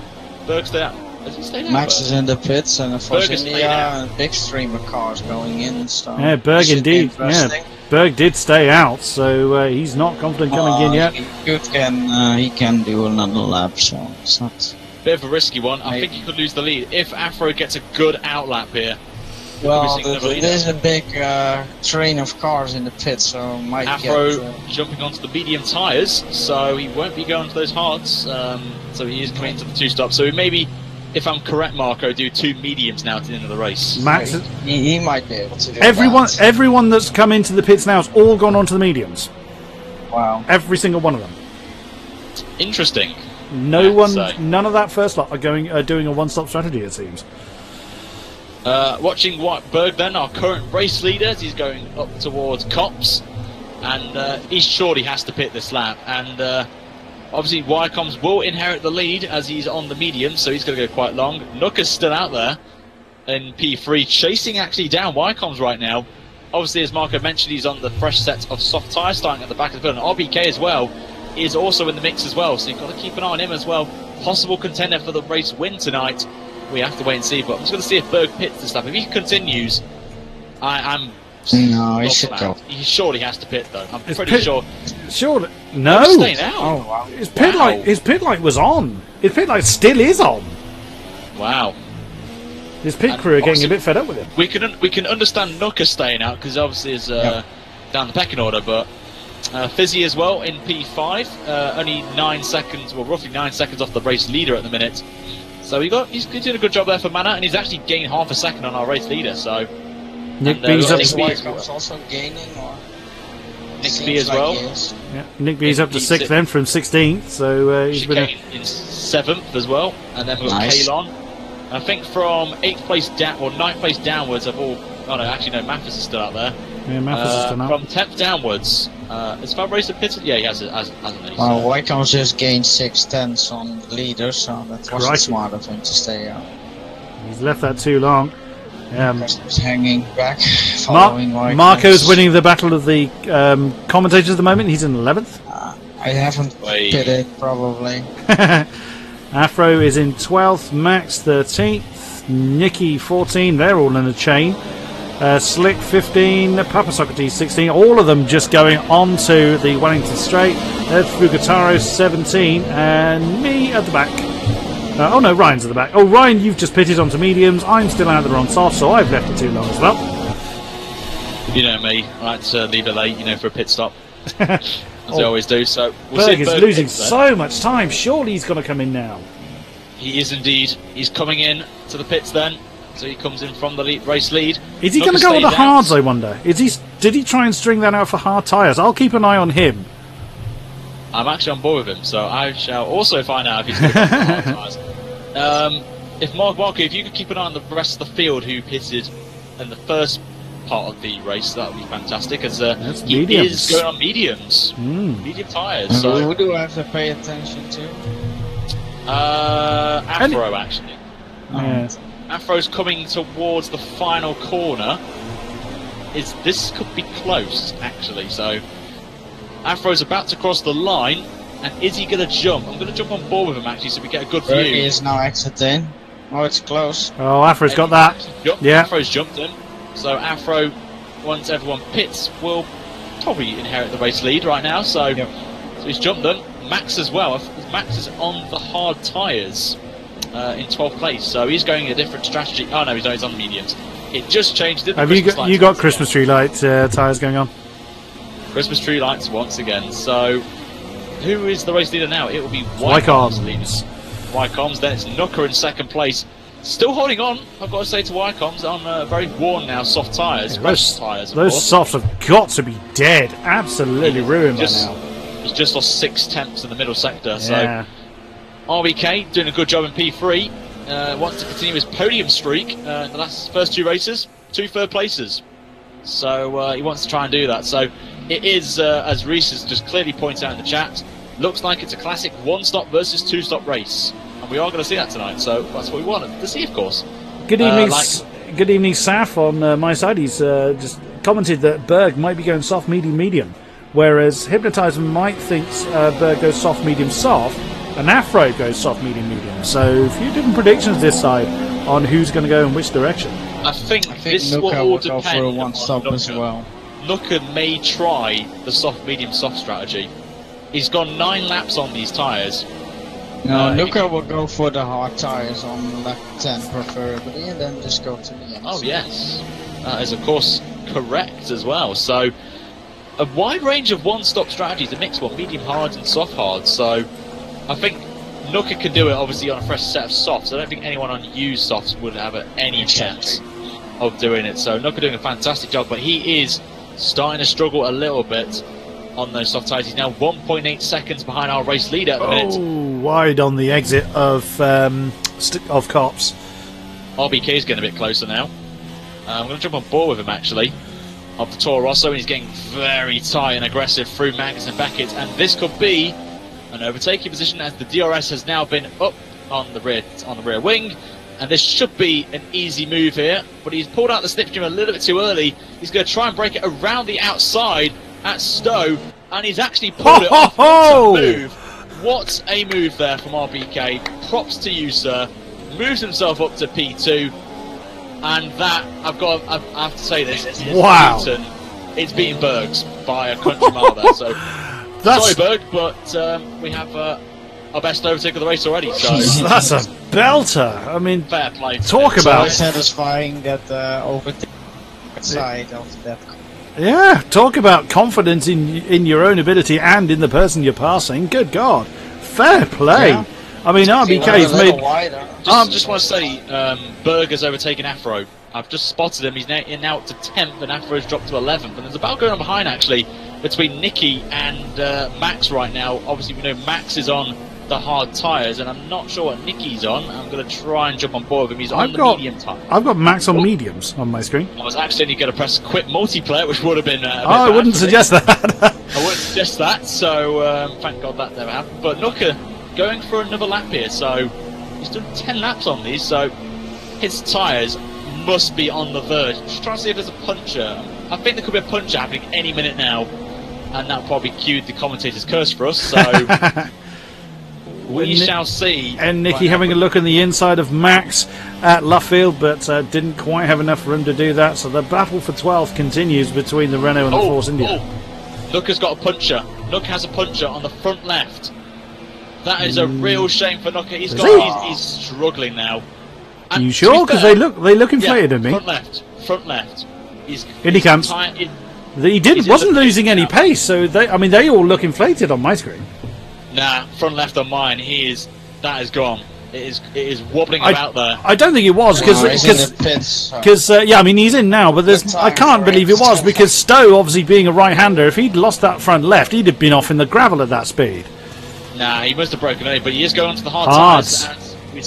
C: Berg stayed out. Has he stayed out?
A: Max is in the pits, and unfortunately, a big stream of cars going in. So
B: yeah, Berg indeed. Yeah, Berg did stay out, so he's not confident coming in yet.
A: He can do another lap, so it's not.
C: Bit of a risky one. I think he could lose the lead if Afro gets a good outlap here.
A: Well, there's a big train of cars in the pit, so might
C: Afro jumping onto the medium tyres, so he won't be going to those hards. So he is coming into the 2-stop. So maybe, if I'm correct, Marco, do 2 mediums now to the end of the race.
B: Max,
A: he might be able to do
B: everyone that's come into the pits now has all gone onto the mediums.
A: Wow.
B: Every single one of them.
C: Interesting.
B: None of that first lot are doing a 1-stop strategy, it seems.
C: Watching Berg then, our current race leader, he's going up towards Cops, and he surely has to pit this lap. And obviously, Wycombe's will inherit the lead as he's on the medium, so he's going to go quite long. Nooker's still out there in P3, chasing actually down Wycombe's right now. Obviously, as Marco mentioned, he's on the fresh set of soft tyres starting at the back of the field, and RBK as well is also in the mix as well, so you've got to keep an eye on him as well. Possible contender for the race win tonight. We have to wait and see, but I'm just going to see if Berg pits this lap. If he continues, I'm...
A: No, he should go.
C: He surely has to pit, though. I'm pretty sure.
B: Surely. No!
C: Staying out.
A: Oh, wow.
B: His pit light was on. His pit light still is on.
C: Wow.
B: His pit crew are getting a bit fed up with him.
C: We can understand Nooker staying out, because obviously is down the pecking order, but... Fizzy as well in P5, only 9 seconds, well roughly 9 seconds off the race leader at the minute. So he's doing a good job there for Mana, and he's actually gained half a second on our race leader. So
B: Nick B's
A: is also gaining, or
C: Nick B as well.
B: Yeah, Nick B's up to 6th then from 16th, so he's been
C: in 7th as well, and then we've got Kalon. I think from 8th place down, or 9th place downwards, have all. Oh no, actually no, Mathis is still out there.
B: Yeah, Mathis is still out.
C: From 10th downwards, is Fabrice pitted? Yeah, he hasn't.
A: Well, Wycombe's just gained 6/10 on the leader, so that wasn't smart of him to stay out.
B: He's left that too long.
A: He's hanging back, following
B: Marco's winning the battle of the commentators at the moment. He's in 11th.
A: I haven't pitted, probably.
B: Afro is in 12th, Max 13th, Nicky 14, they're all in a chain. Slick 15, Papa Socrates 16, all of them just going on to the Wellington Straight. There's Fugataro 17, and me at the back. Oh no, Ryan's at the back. Oh, Ryan, you've just pitted onto mediums. I'm still out of the wrong soft, so I've left it too long as well.
C: You know me, I like to leave it late, for a pit stop. As I always do, so we'll
B: Berg
C: see.
B: is losing so much time. Surely he's going to come in now.
C: He is indeed. He's coming in to the pits then. So he comes in from the race lead.
B: Is he going to go with the hards, I wonder? Did he try and string that out for hard tyres? I'll keep an eye on him.
C: I'm actually on board with him, so I shall also find out if he's going to go for hard tyres. If Marco, if you could keep an eye on the rest of the field who pitted in the first part of the race, that would be fantastic, as he is going on mediums. Medium tyres. So
A: who do I have to pay attention to?
C: Afro, actually.
B: Yeah.
C: Afro's coming towards the final corner. This could be close, actually. So Afro's about to cross the line, and is he going to jump? I'm going to jump on board with him, actually, so we get a good view.
A: He is now exiting. Oh, it's close.
B: Oh, Afro's got that. Yeah.
C: Afro's jumped him. So Afro, once everyone pits, will probably inherit the race lead right now. So, so he's jumped them. Max as well. Max is on the hard tyres in 12th place, so he's going a different strategy. Oh no, he's on the mediums. It just changed.
B: Have you got Christmas tree light tyres going on?
C: Christmas tree lights once again. So who is the race leader now? It will be
B: Wycombe's
C: leaders. Wycombe's. Then it's Nooker in 2nd place. Still holding on, I've got to say, to Wycombe's on very worn now soft tyres.
B: Those softs have got to be dead. Absolutely ruined by now.
C: He's just lost 6/10 in the middle sector. So RBK doing a good job in P3. Wants to continue his podium streak in the first 2 races, 2 third places. So he wants to try and do that. So it is, as Reese has just clearly pointed out in the chat, looks like it's a classic 1-stop versus 2-stop race. And we are going to see that tonight, so that's what we wanted to see, of course.
B: Good evening, good evening, Saf. On my side, he's just commented that Berg might be going soft, medium, medium, whereas Hypnotizer might think Berg goes soft, medium, soft, and Afro goes soft, medium, medium. So a few different predictions this side on who's going to go in which direction.
C: I think this will all depend
A: for a 1-stop as well.
C: Nooker may try the soft, medium, soft strategy. He's gone 9 laps on these tyres.
A: No, Nooker will go for the hard tyres on lap 10 preferably, and then just go to the end.
C: Oh yes, that is of course correct as well. So a wide range of 1-stop strategies, a mixed one, medium hards and soft hards. So I think Nooker can do it obviously on a fresh set of softs. I don't think anyone on used softs would have any chance of doing it. So Nooker doing a fantastic job, but he is starting to struggle a little bit on those soft tyres. He's now 1.8 seconds behind our race leader at the minute.
B: Oh, wide on the exit of Cops.
C: RBK is getting a bit closer now. I'm going to jump on board with him actually. Of the Toro Rosso, and he's getting very tight and aggressive through Magnus and Beckett, and this could be an overtaking position as the DRS has now been up on the rear wing, and this should be an easy move here, but he's pulled out the slipstream a little bit too early. He's going to try and break it around the outside at Stowe, and he's actually pulled it off. What a move! What a move there from RBK. Props to you, sir. Moves himself up to P2, and that I have to say this.
B: Wow!
C: It's beating Bergs by a country mile there. So sorry, Berg, but we have our best overtake of the race already. So
B: that's a belter. I mean,
C: fair play.
B: Talk about
A: satisfying that overtake side of that.
B: Yeah, talk about confidence in your own ability and in the person you're passing. Good God, fair play. Yeah. I mean, RBK's made.
C: Just want to say, Berg has overtaken Afro. I've just spotted him. He's now up to 10th, and Afro's dropped to 11th. And there's a battle going on behind, actually. between Nicky and Max right now. Obviously, we know Max is on the hard tyres, and I'm not sure what Nicky's on. I'm going to try and jump on board with him. He's on the medium tyre.
B: I've got Max on mediums on my screen.
C: I was accidentally going to press quit multiplayer, which would have been
B: I wouldn't suggest that.
C: I wouldn't suggest that, so thank God that never happened. But Nooker going for another lap here, so he's done 10 laps on these, so his tyres must be on the verge. Just trying to see if there's a puncher. I think there could be a puncher happening any minute now, and that'll probably cue the commentator's curse for us, so we shall see.
B: And Nicky having a look in the inside of Max at Luffield, but didn't quite have enough room to do that, so the battle for 12th continues between the Renault and the Force India.
C: Nooker's got a puncher. Nook has a puncher on the front left. That is a real shame for Nooker. He's struggling now.
B: Are you sure? Because they look inflated at me.
C: Front left.
B: In he comes. He wasn't losing any pace, so they all look inflated on my screen.
C: Nah, front left on mine. That is gone. It is wobbling about there.
B: I don't think it was because yeah, I mean he's in now, but I can't believe it was because Stowe, obviously being a right-hander, if he'd lost that front left, he'd have been off in the gravel at that speed.
C: Nah, he must have broken early, but he is going on to the hard tyres. And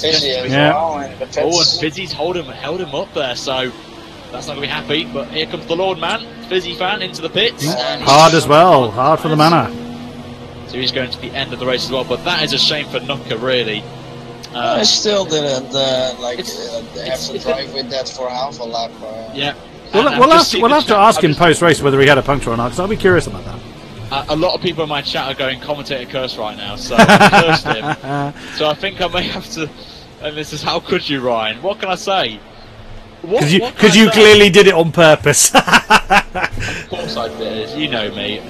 C: Fizzy's held him up there, so that's not going to be happy. But here comes the Lord man, Fizzy fan, into the pits.
B: Hard as well, hard for the manor.
C: So he's going to the end of the race as well, but that is a shame for Nooker, really.
A: I still didn't have to drive with that for half a lap.
C: Yeah.
B: We'll have to ask him post-race whether he had a puncture or not, because I'll be curious about that.
C: A lot of people in my chat are going commentator curse right now, so I cursed him. So I think I may have to. And this is how could you, Ryan? What can I say?
B: Because you clearly did it on purpose.
C: Of course I did. You know me.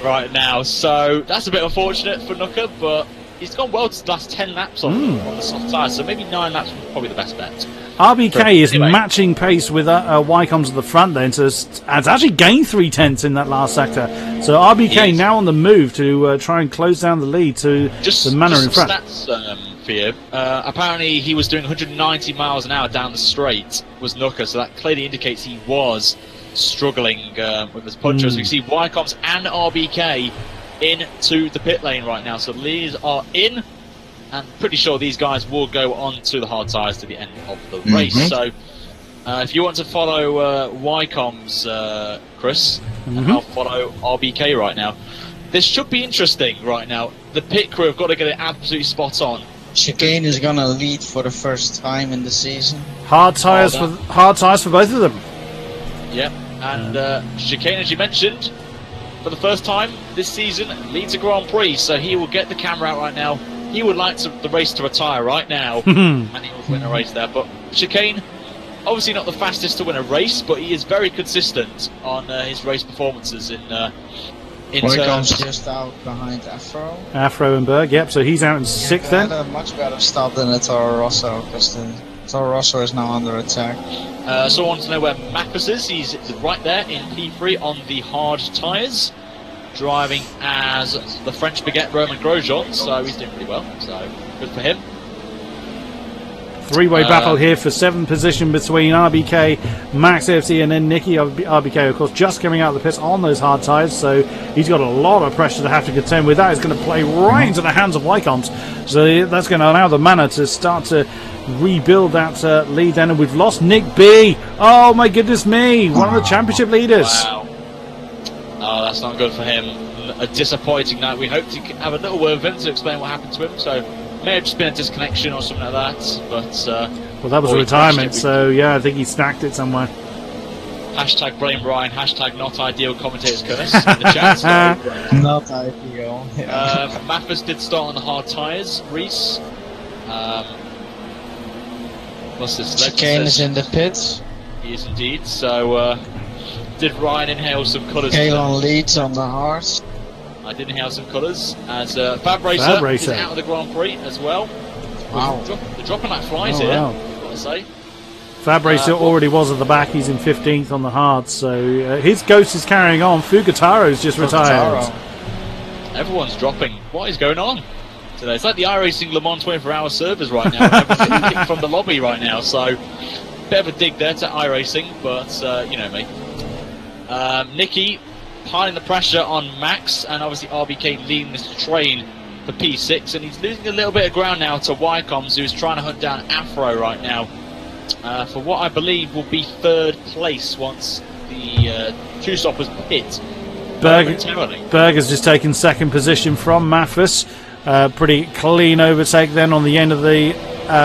C: Right now, so that's a bit unfortunate for Nooker, but he's gone well to the last 10 laps on the soft tyres, so maybe 9 laps was probably the best bet.
B: RBK is matching pace with Wycombs at the front then, so it's actually gained 3/10 in that last sector. So RBK now on the move to try and close down the lead to the manor in front.
C: Stats for you. Apparently he was doing 190 miles an hour down the straight, was Nooker, so that clearly indicates he was struggling with his puncher. As we see Wycombs and RBK into the pit lane right now, so the leaders are in. And pretty sure these guys will go on to the hard tyres to the end of the race. So, if you want to follow Wycombs, Chris, I'll follow RBK right now. This should be interesting right now. The pit crew have got to get it absolutely spot on.
A: Chicane is going to lead for the first time in the season.
B: Hard tyres for both of them.
C: Yep, and Chicane, as you mentioned, for the first time this season, leads a Grand Prix, so he will get the camera out right now. He would like the race to retire right now, and he will win a race there. But Chicane, obviously not the fastest to win a race, but he is very consistent on his race performances in
A: Wycombs just out behind
B: Afro and Berg, yep, so he's out in 6th then.
A: Had a much better stop than the Toro Rosso, because the Toro Rosso is now under attack.
C: So I want to know where Mappus is. He's right there in P3 on the hard tyres, driving as the French baguette Roman Grosjean, so he's doing pretty well, so good for him.
B: Three-way battle here for 7th position between RBK, Max AFC and then Nicky. RBK, of course, just coming out of the pits on those hard tyres, so he's got a lot of pressure to have to contend with. That is going to play right into the hands of Wycombs, so that's going to allow the manor to start to rebuild that lead then, and we've lost Nick B. Oh my goodness me, one of the championship leaders.
C: Wow. Oh, that's not good for him. A disappointing night. We hope to have a little word with him to explain what happened to him. So, may have just been a disconnection or something like that. But
B: well, that was a retirement. So yeah, I think he snacked it somewhere.
C: Hashtag blame Ryan. Hashtag not ideal commentators curse in the chat. So,
A: not ideal. Yeah.
C: Mathis did start on the hard tyres. Reese. What's this?
A: Chicane is in the pits.
C: He is indeed. So. Did Ryan inhale some colours?
A: Kalon leads on the hearts.
C: I did inhale some colours as Fab Racer is out of the Grand Prix as well.
A: Wow.
C: They're dropping like flies here, I've got to say.
B: Fab Racer already was at the back. He's in 15th on the hard, so his ghost is carrying on. Fugataro's just retired.
C: Everyone's dropping. What is going on today? It's like the iRacing Le Mans 24-hour servers right now. Everything's kicked from the lobby right now, so bit of a dig there to iRacing, but you know me. Nicky piling the pressure on Max, and obviously RBK leading this train for P6, and he's losing a little bit of ground now to Wycombs, who's trying to hunt down Afro right now for what I believe will be 3rd place once the two stoppers pit.
B: Berger's just taken 2nd position from Maffis. Pretty clean overtake then on the end of the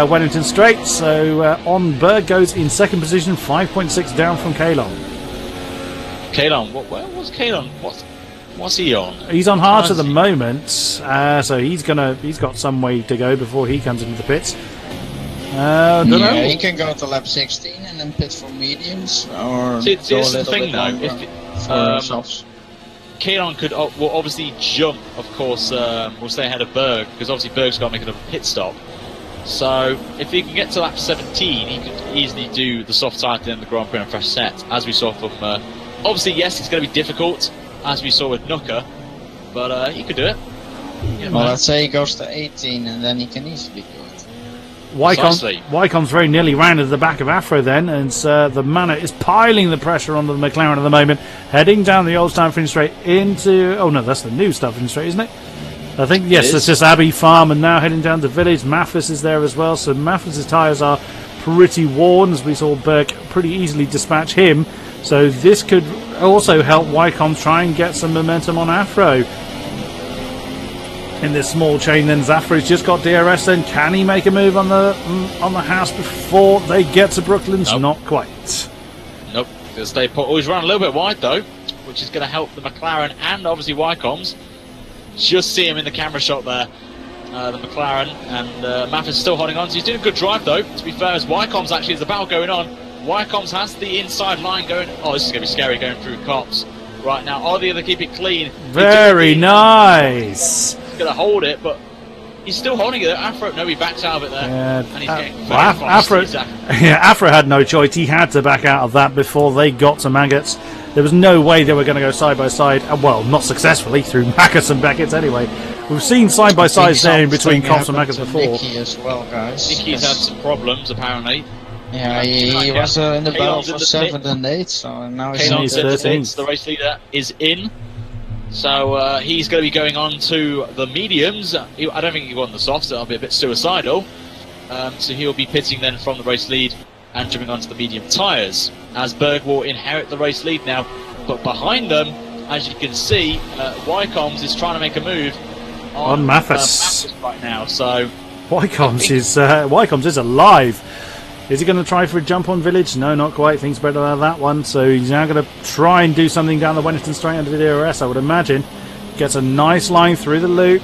B: Wellington Straight. So on Berg goes in 2nd position, 5.6 down from Kalon.
C: Kalon, where was Kalon? What's he on?
B: He's on hard at the moment, so he's got some way to go before he comes into the pits. Don't know.
A: He can go to lap 16 and then pit for mediums, or
C: see, here's the thing though.
A: If
C: Kalon could will obviously jump, of course, will stay ahead of Berg, because obviously Berg's got to make another pit stop. So if he can get to lap 17, he could easily do the soft tyre in the Grand Prix on fresh set, as we saw from. Obviously, yes, it's going to be difficult, as we saw with Nooker, but he could do it.
A: Well, let's say he goes to 18, and then he can easily do it.
B: Wycombe's very nearly rounded the back of Afro then, and the Manor is piling the pressure onto the McLaren at the moment, heading down the old Stanford Straight into... Oh no, that's the new Stanford Straight, isn't it? I think, yes, it's just Abbey Farm, and now heading down to Village. Maffis is there as well, so Maffis' tyres are pretty worn, as we saw Burke pretty easily dispatch him. So this could also help Wycombe try and get some momentum on Afro. In this small chain, then Zafra's just got DRS. Then can he make a move on the house before they get to Brooklands?
C: Nope.
B: Not quite.
C: Nope. Gonna stay put. Oh, he's run a little bit wide though, which is going to help the McLaren and obviously Wycombes. Just see him in the camera shot there, the McLaren, and Maff is still holding on. So he's doing a good drive though. To be fair, as Wycombes actually is the battle going on. Wycombes has the inside line going. Oh, this is going to be scary going through cops right now. Oh, the other keep it clean.
B: Very nice.
C: Going to hold it, but he's still holding it. Afro, no, he backs out of it there, and he's getting very fast.
B: Afro had no choice. He had to back out of that before they got to Maggots. There was no way they were going to go side by side. Well, not successfully through Maggots and Beckett's anyway. We've seen side by sides there in between Cops and Maggots before.
A: Nicky as well, guys.
C: Nicky's had some problems apparently.
A: Yeah, he was in the battle for 7th and 8th, so now he's
C: in
B: 13th.
C: The race leader is in. So he's going to be going on to the mediums. I don't think he'll go on the softs, that'll be a bit suicidal. So he'll be pitting then from the race lead and jumping onto the medium tyres, as Berg will inherit the race lead now. But behind them, as you can see, Wycombes is trying to make a move on Maffis right now. So
B: Wycombes is alive. Is he going to try for a jump on Village? No, not quite. Thinks better than that one. So he's now going to try and do something down the Wellington Straight under the DRS, I would imagine. Gets a nice line through the loop.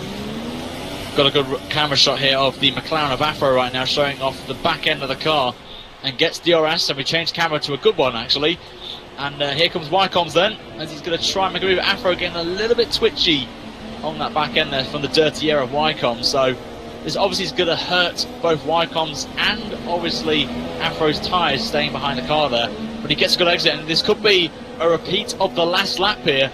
C: Got a good camera shot here of the McLaren of Afro right now, showing off the back end of the car, and gets DRS. And we changed camera to a good one actually. And here comes Wycombes then, as he's going to try and make a move. Afro getting a little bit twitchy on that back end there from the dirty air of Wycombes. So this obviously is going to hurt both Wycombes and obviously Afro's tyres staying behind the car there. But he gets a good exit, and this could be a repeat of the last lap here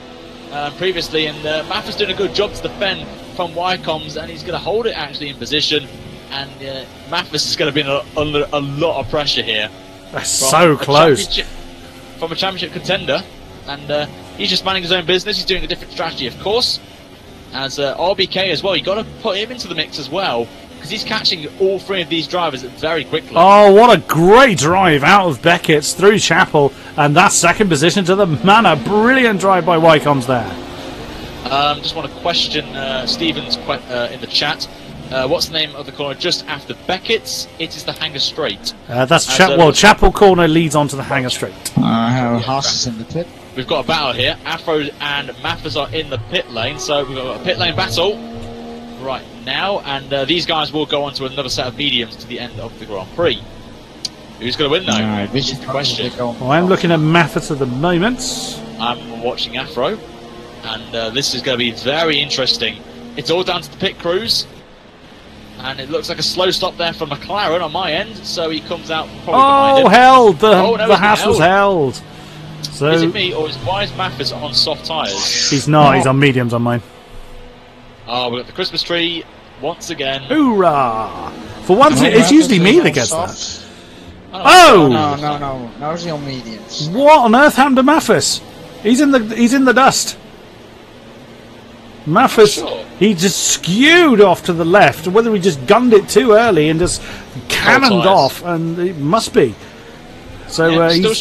C: previously. And Maffis doing a good job to defend from Wycombes, and he's going to hold it actually in position. And Maffis is going to be under a lot of pressure here.
B: That's so close.
C: From a championship contender, and he's just managing his own business. He's doing a different strategy, of course. As RBK as well, you've got to put him into the mix as well, because he's catching all three of these drivers very quickly.
B: Oh, what a great drive out of Beckett's through Chapel, and that's 2nd position to the Manor. Brilliant drive by Wycombes there.
C: Just want to question Stevens in the chat. What's the name of the corner just after Beckett's? It is the Hangar Straight.
B: That's Chapel corner leads onto the Hangar Straight.
A: Haas is in the pit.
C: We've got a battle here. Afro and Maffis are in the pit lane, so we've got a pit lane battle right now, and these guys will go on to another set of mediums to the end of the Grand Prix. Who's going to win though? This is the question.
B: Well, I'm looking at Maffis at the moment.
C: I'm watching Afro, and this is going to be very interesting. It's all down to the pit crews, and it looks like a slow stop there from McLaren on my end, so he comes out probably behind him.
B: Held! The Haas was held. So
C: is it me, or why is Maffis on soft tyres?
B: He's not, he's on mediums on mine.
C: Oh, we've got the Christmas tree once again.
B: Hoorah! For once, it's usually me that gets that.
A: No, he's on mediums.
B: What on earth happened to Maffis? He's in the dust. Maffis,
C: Sure.
B: he just skewed off to the left. Whether he just gunned it too early and just cannoned off, and it must be. So
C: Yeah,
B: he's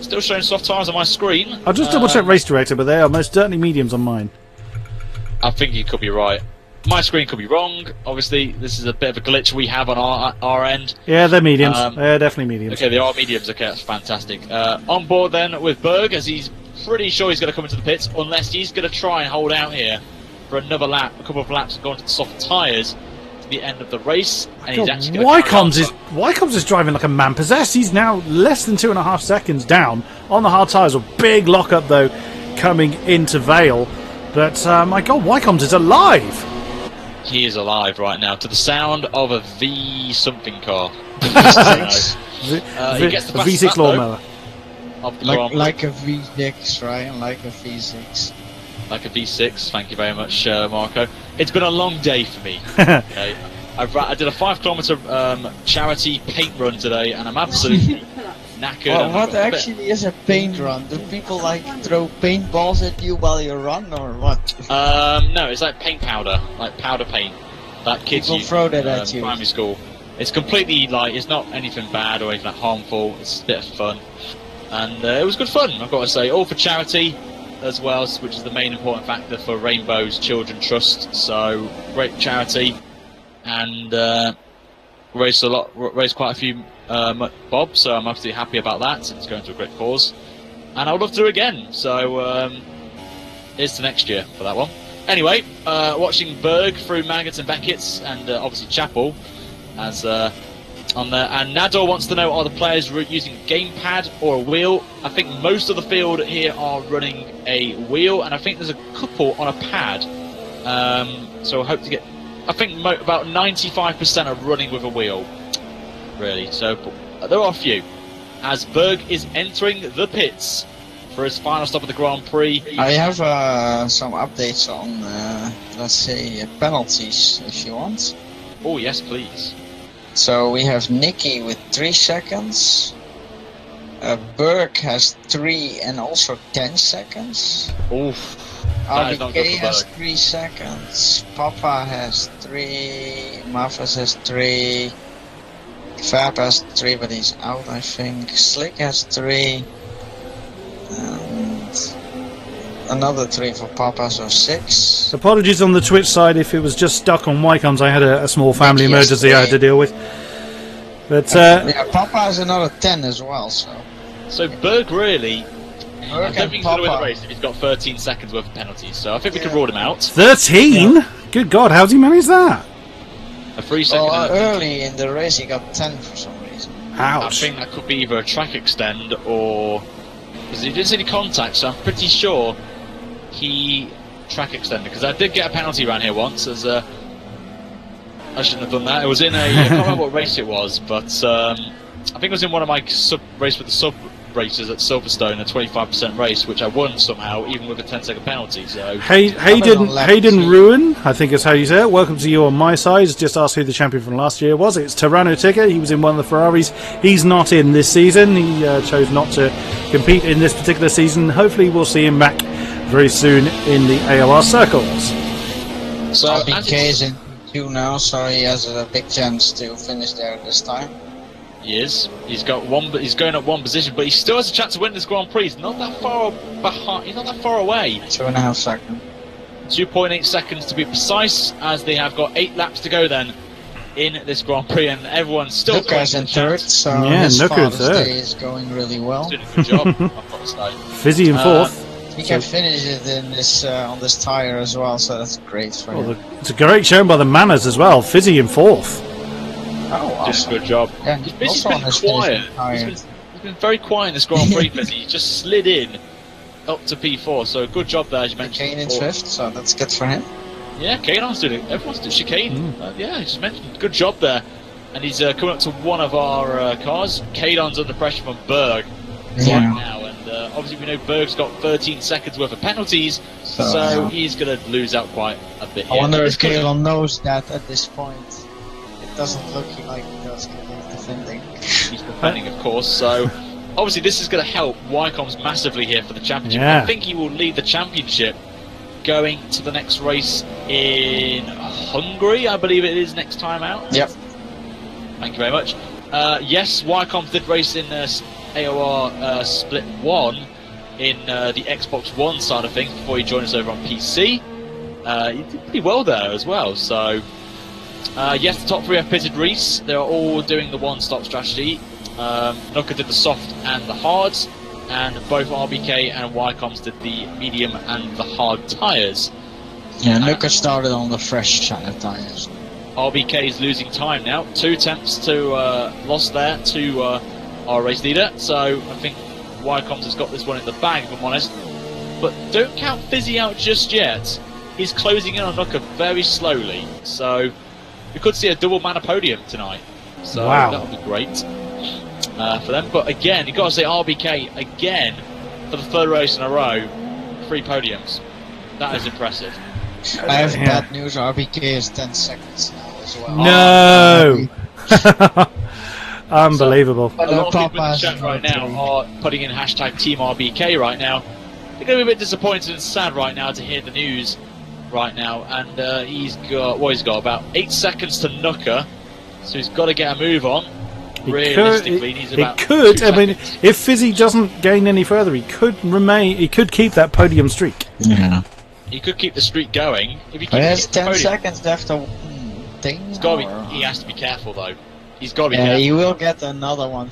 C: still showing soft tires on my screen.
B: I'll just double check race director, but they are most certainly mediums on mine.
C: I think you could be right. My screen could be wrong. Obviously, this is a bit of a glitch we have on our end.
B: Yeah, they're mediums. They're definitely mediums.
C: Okay, they are mediums. Okay, that's fantastic. On board then with Berg, as he's pretty sure he's going to come into the pits, unless he's going to try and hold out here for another lap, a couple of laps, and go into the soft tyres to the end of the race. And he's actually going to
B: Wycombs is driving like a man possessed. He's now less than 2.5 seconds down on the hard tyres. A big lockup though coming into Vale, but my God, Wycombs is alive.
C: He is alive right now to the sound of a V something car. He gets the
B: V6 lawnmower.
A: Like a V6, right? Like a V6.
C: Like a V6, thank you very much, Marco. It's been a long day for me. Okay? I did a 5 kilometre charity paint run today, and I'm absolutely knackered.
A: Well, what actually is a paint run? Do people like throw paintballs at you while you run, or what?
C: No, it's like paint powder, like powder paint. That kids
A: People
C: use
A: throw that at you.
C: Primary school. It's completely like, it's not anything bad or anything like harmful. It's a bit of fun, and it was good fun. I've got to say, all for charity as well, which is the main important factor for Rainbow's Children Trust. So great charity, and raised quite a few bob. So I'm absolutely happy about that. It's going to a great cause, and I would love to do it again. So it's the next year for that one. Anyway, watching Berg through Maggots and Beckett's, and obviously Chapel as on there. And Nador wants to know, are the players using a gamepad or a wheel? I think most of the field here are running a wheel, and I think there's a couple on a pad. So I hope to get, I think about 95% are running with a wheel, really. So there are a few. As Berg is entering the pits for his final stop of the Grand Prix.
A: I have some updates on, let's say, penalties, if you want.
C: Oh, yes, please.
A: So we have Nicky with 3 seconds. Berg has 3 and also 10 seconds.
C: Oof.
A: RBK has 3 seconds. Papa has 3. Mafas has 3. Fab has 3, but he's out, I think. Slick has 3. And another 3 for Papa, so 6.
B: Apologies on the Twitch side if it was just stuck on Wycombs. I had a small family
A: Nicky
B: emergency I had to deal with. But
A: yeah, Papa has another 10 as well,
C: So Berg really, I
A: Berg
C: don't
A: and
C: think he's going to win the
A: Papa.
C: race if he's got 13 seconds worth of penalties. So I think we can rule him out.
B: 13? Good God, how's he managed that?
C: A 3 second.
A: Well, early in the race he got 10 for some reason.
C: I
B: Ouch.
C: think that could be either a track extend or, because he didn't see any contact, so I'm pretty sure he track extended. Because I did get a penalty around here once. As I shouldn't have done that. It was in a, I can't remember what race it was, but I think it was in one of my race with the sub races at Silverstone, a 25% race, which I won somehow, even with a 10-second penalty. So
B: Hayden Ruin, I think is how you say it. Welcome to you on my side. Just asked who the champion from last year was. It's Terrano Tigger. He was in one of the Ferraris. He's not in this season. He chose not to compete in this particular season. Hopefully we'll see him back very soon in the AOR circles.
A: So RBK is in 2 now, so he has a big chance to finish there this time.
C: He is. He's got one, but he's going up 1 position, but he still has a chance to win this Grand Prix. He's not that far behind. He's not that far away.
A: 2.5 seconds.
C: 2.8 seconds to be precise, as they have got 8 laps to go then in this Grand Prix, and everyone's still.
A: Nuka's in 3rd, so
B: yeah,
A: his
B: Nuka's
A: Father's Day is going really well.
C: He's doing a good job. I've got to say.
B: Fizzy in 4th.
A: He can finish it in this on this tire as well, so that's great for him.
B: It's a great showing by the Manners as well. Fizzy in 4th.
A: Oh, awesome.
C: Just a good job.
A: Yeah,
C: He's been
A: also
C: quiet. He's been very quiet in this Grand Prix, because he just slid in up to P4. So good job there, as you mentioned.
A: Kane in 5th, so that's good for him.
C: Yeah, Kadon's doing it. Everyone's doing chicane. Yeah, just mentioned. Good job there. And he's coming up to one of our cars. Kadon's under pressure from Berg right now. And obviously we know Berg's got 13 seconds worth of penalties. So he's going to lose out quite a bit.
A: I wonder if Kadon knows that at this point. It doesn't look like he does, because he's defending.
C: He's defending, of course. So obviously this is going to help Wycombe's massively here for the championship.
B: Yeah.
C: I think he will lead the championship going to the next race in Hungary, I believe it is, next time out.
A: Yep.
C: Thank you very much. Yes, Wycombe did race in AOR Split 1 in the Xbox One side of things before he joined us over on PC. He did pretty well there as well, so... yes, the top 3 have pitted Reese. They're all doing the one-stop strategy. Nooker did the soft and the hards, and both RBK and Wycombe's did the medium and the hard tyres.
A: Yeah, Nooker started on the fresh tyres.
C: RBK is losing time now. 2 attempts to loss there to our race leader, so I think Wycombe's has got this one in the bag, if I'm honest. But don't count Fizzy out just yet. He's closing in on Nooker very slowly, so we could see a double mana podium tonight. So
B: wow.
C: that would be great for them. But again, you've got to say RBK again for the 3rd race in a row, 3 podiums. That is impressive.
A: I have bad news. RBK is 10 seconds now as well.
B: No! Unbelievable.
C: So, a lot of people in the chat right now are putting in hashtag Team RBK right now. They're going to be a bit disappointed and sad right now to hear the news right now. And he's got about 8 seconds to Nooker, so he's got to get a move on. Realistically, he needs about 2 seconds.
B: I mean, if Fizzy doesn't gain any further, he could remain. He could keep that podium streak.
A: Yeah.
C: He could keep the streak going. If he
A: But he has
C: keeps
A: 10
C: the podium,
A: seconds left to thing.
C: he has to be careful though. He's got to be
A: Yeah,
C: careful.
A: he will get another one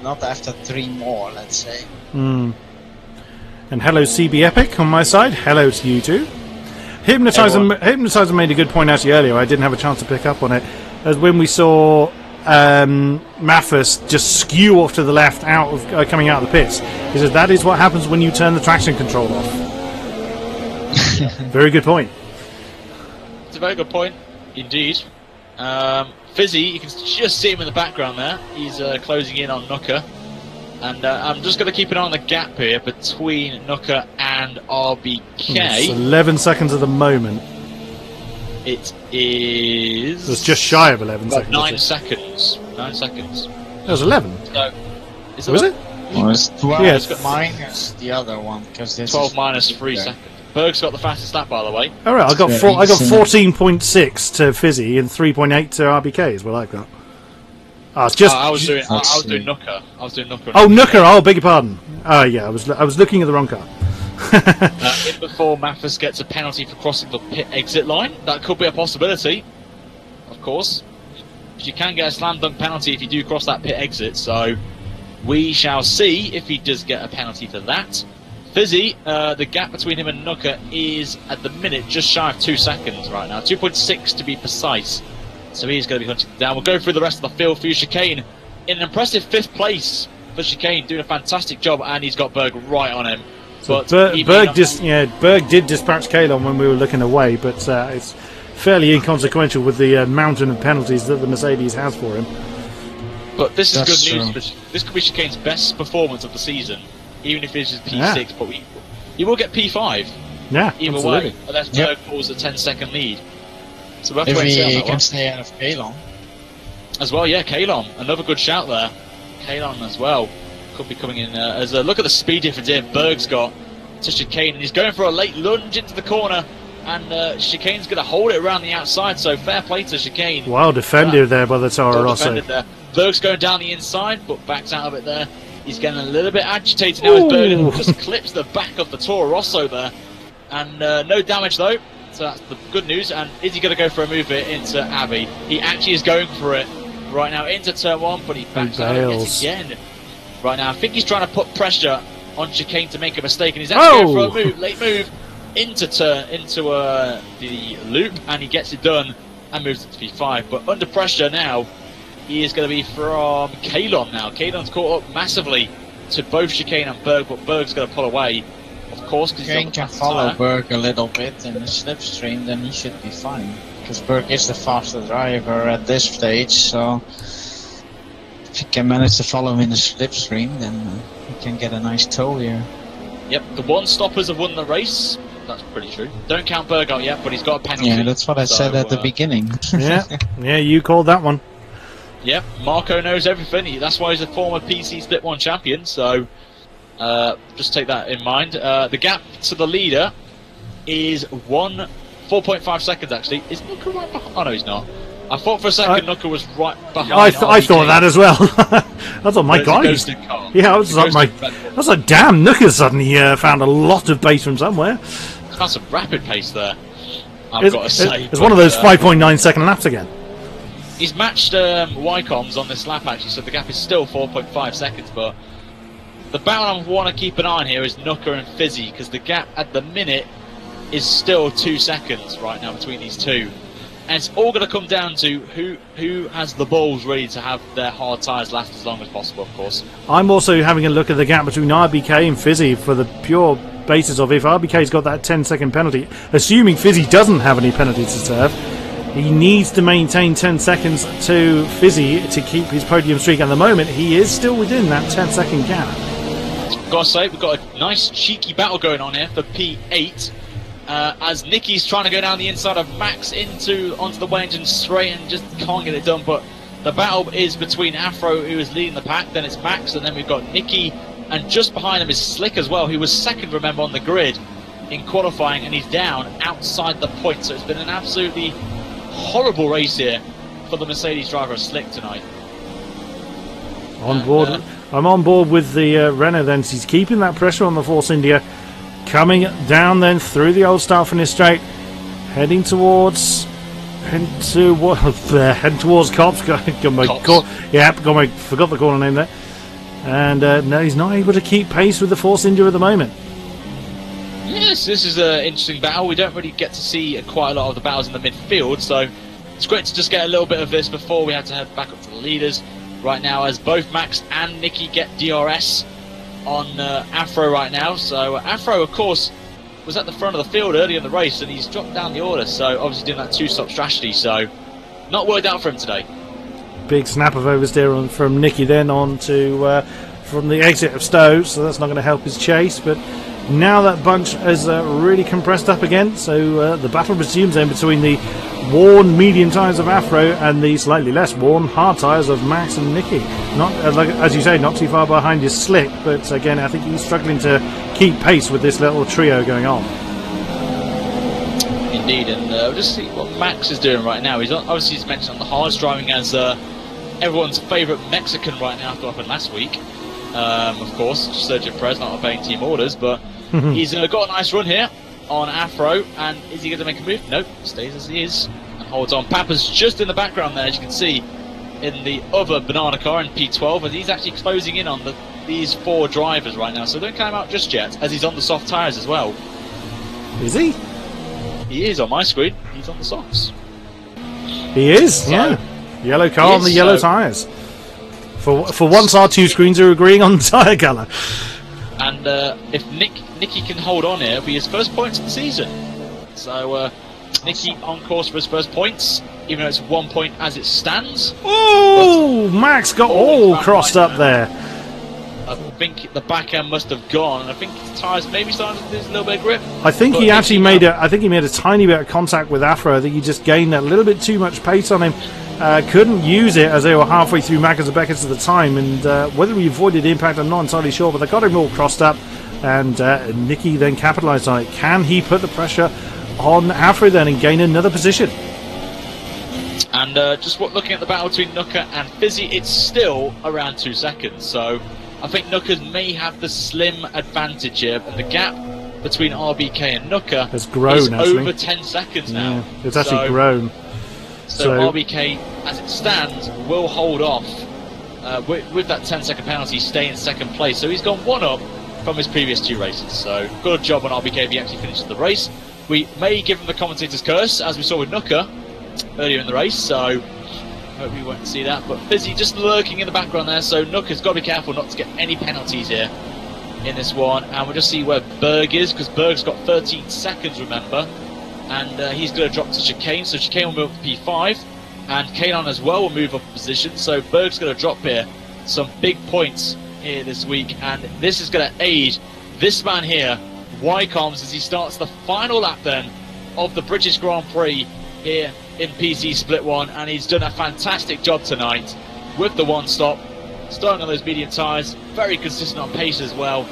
A: not after 3 more, let's say.
B: And hello CB Epic on my side. Hello to you too. Hypnotizer made a good point actually earlier. I didn't have a chance to pick up on it. As when we saw Mathis just skew off to the left out of coming out of the pits. He says that is what happens when you turn the traction control off. Very good point.
C: It's a very good point, indeed. Fizzy, you can just see him in the background there. He's closing in on Nooker. And I'm just going to keep an eye on the gap here between Nooker and RBK.
B: It's 11 seconds at the moment.
C: It is...
B: It's just shy of 11 seconds.
C: 9 seconds. 9 seconds.
B: It was 11.
C: So,
B: Was it?
A: Well, it's 12
B: Yes.
A: minus the other one, because this
C: 12
A: is
C: minus 3 seconds. Berg's got the fastest lap, by the way.
B: All right, I got 14.6 to Fizzy and 3.8 to RBK is what I've got. I was
C: doing Nooker. I was doing Nooker.
B: Oh, Nooker! Oh, beg your pardon. Oh, yeah, I was looking at the wrong car.
C: In before Mathis gets a penalty for crossing the pit exit line. That could be a possibility, of course. You can get a slam dunk penalty if you do cross that pit exit, so we shall see if he does get a penalty for that. Fizzy, the gap between him and Nooker is at the minute just shy of 2 seconds right now, 2.6 to be precise. So he's going to be hunting down. We'll go through the rest of the field for you. Chicane in an impressive 5th place for Chicane, doing a fantastic job, and he's got Berg right on him.
B: So
C: But
B: Berg did dispatch Kalon when we were looking away, but it's fairly inconsequential with the mountain of penalties that the Mercedes has for him.
C: But this is
A: That's
C: good news.
A: true.
C: This could be Chicane's best performance of the season, even if it's just P6. But he will get P5
B: Yeah,
C: either
B: absolutely.
C: way, unless Berg pulls a 10-second lead. So we'll have to
A: if
C: wait and see on
A: he
C: that
A: can
C: one.
A: stay out of Kalon.
C: As well, yeah, Kalon, another good shout there. Kalon as well could be coming in. As look at the speed difference here. Berg's got to Chicane, and he's going for a late lunge into the corner, and Chicane's going to hold it around the outside. So fair play to Chicane.
B: Well defended there by the Toro
C: Well
B: Rosso.
C: defended there. Berg's going down the inside, but backs out of it there. He's getting a little bit agitated now as Berg just clips the back of the Toro Rosso there, and no damage though. So that's the good news. And is he going to go for a move it into Abbey? He actually is going for it right now into turn 1, but he backs out yet again. Right now, I think he's trying to put pressure on Chicane to make a mistake, and he's actually going for a move, late move into the loop, and he gets it done and moves it to P5. But under pressure now, he is going to be from Kalon now. Kalon's caught up massively to both Chicane and Berg, but Berg's going to pull away. Of course, because
A: Chicane can follow Berg a little bit in the slipstream, then he should be fine. Because Berg is the faster driver at this stage, so if he can manage to follow him in the slipstream, then he can get a nice tow here.
C: Yep, the one-stoppers have won the race. That's pretty true. Don't count Berg out yet, but he's got a penalty.
A: Yeah, that's what I said at the beginning.
B: Yeah, you called that one.
C: Yep, Marco knows everything. That's why he's a former PC Split 1 champion, so just take that in mind. The gap to the leader is 4.5 seconds, actually. Is Nuka right behind? Oh, no, he's not. I thought for a second Nuka was right behind.
B: I thought that as well. I thought, my God. Yeah, I was like, damn, Nuka suddenly found a lot of pace from somewhere.
C: He's found some rapid pace there, I've got to say.
B: It's one of those 5.9 second laps again.
C: He's matched Wycombs on this lap, actually, so the gap is still 4.5 seconds, but the battle I want to keep an eye on here is Nuka and Fizzy, because the gap at the minute is still 2 seconds right now between these two. And it's all going to come down to who has the balls ready to have their hard tyres last as long as possible, of course. I'm
B: also having a look at the gap between RBK and Fizzy for the pure basis of if RBK's got that 10-second penalty, assuming Fizzy doesn't have any penalties to serve, he needs to maintain 10 seconds to Fizzy to keep his podium streak. At the moment, he is still within that 10-second gap.
C: Gotta say, we've got a nice cheeky battle going on here for P8. As Nicky's trying to go down the inside of Max onto the wing and straight and just can't get it done. But the battle is between Afro, who is leading the pack, then it's Max, and then we've got Nicky, and just behind him is Slick as well, who was second, remember, on the grid in qualifying, and he's down outside the point. So it's been an absolutely horrible race here for the Mercedes driver Slick tonight.
B: On board. I'm on board with the Renault then. He's keeping that pressure on the Force India. Coming down then through the old start finish straight, heading towards Cops. Forgot the corner name there. And no, he's not able to keep pace with the Force India at the moment.
C: Yes, this is an interesting battle. We don't really get to see quite a lot of the battles in the midfield, so it's great to just get a little bit of this before we have to head back up to the leaders right now, as both Max and Nicky get DRS on Afro right now. So Afro, of course, was at the front of the field early in the race, and he's dropped down the order, so obviously doing that two-stop strategy, so not worked out for him today.
B: Big snap of oversteer from Nicky then on to from the exit of Stowe, so that's not going to help his chase. But now that bunch is really compressed up again, so the battle resumes then between the worn medium tyres of Afro and the slightly less worn hard tyres of Max and Nicky. Not like, as you say, not too far behind is Slick, but again I think he's struggling to keep pace with this little trio going on.
C: Indeed, and we'll just see what Max is doing right now. Obviously he's mentioned on the hards, driving as everyone's favourite Mexican right now after what happened last week. Of course, Sergio Perez not obeying team orders, but he's got a nice run here on Afro, and is he going to make a move? Nope, stays as he is and holds on. Papa's just in the background there, as you can see, in the other banana car in P12, and he's actually closing in on these four drivers right now, so don't count him out just yet, as he's on the soft tyres as well.
B: Is he?
C: He is on my screen, he's on the softs.
B: He is, yeah. Yellow car on the yellow tyres. For once our two screens are agreeing on the tyre colour.
C: And if Nicky can hold on here, it'll be his first points of the season. So Nicky on course for his first points, even though it's 1 point as it stands.
B: Oh, Max got all crossed up there.
C: I think the back end must have gone, and I think the tyres maybe starting to lose a little bit of grip.
B: I think he actually made a tiny bit of contact with Afro. I think he just gained a little bit too much pace on him. Couldn't use it as they were halfway through Macca's and Beckett's at the time, and whether he avoided impact I'm not entirely sure, but they got him all crossed up, and Nicky then capitalised on it. Can he put the pressure on Afro then and gain another position?
C: And just looking at the battle between Nuka and Fizzy, it's still around 2 seconds, so I think Nuka may have the slim advantage here, and the gap between RBK and Nuka
B: has grown,
C: is
B: actually.
C: over 10 seconds now.
B: Yeah, it's actually grown.
C: So RBK, as it stands, will hold off with that 10-second penalty, stay in second place. So he's gone one up from his previous two races. So good job on RBK if he actually finishes the race. We may give him the commentator's curse, as we saw with Nuka earlier in the race. So hope we won't see that. But Fizzy just lurking in the background there. So Nuka's got to be careful not to get any penalties here in this one. And we'll just see where Berg is, because Berg's got 13 seconds, remember. And he's going to drop to Chicane, so Chicane will move up to P5, and Kanon as well will move up a position, so Berg's going to drop here some big points here this week, and this is going to aid this man here, Wycombs, as he starts the final lap then of the British Grand Prix here in PC Split 1, and he's done a fantastic job tonight. with the one stop, starting on those medium tyres, very consistent on pace as well,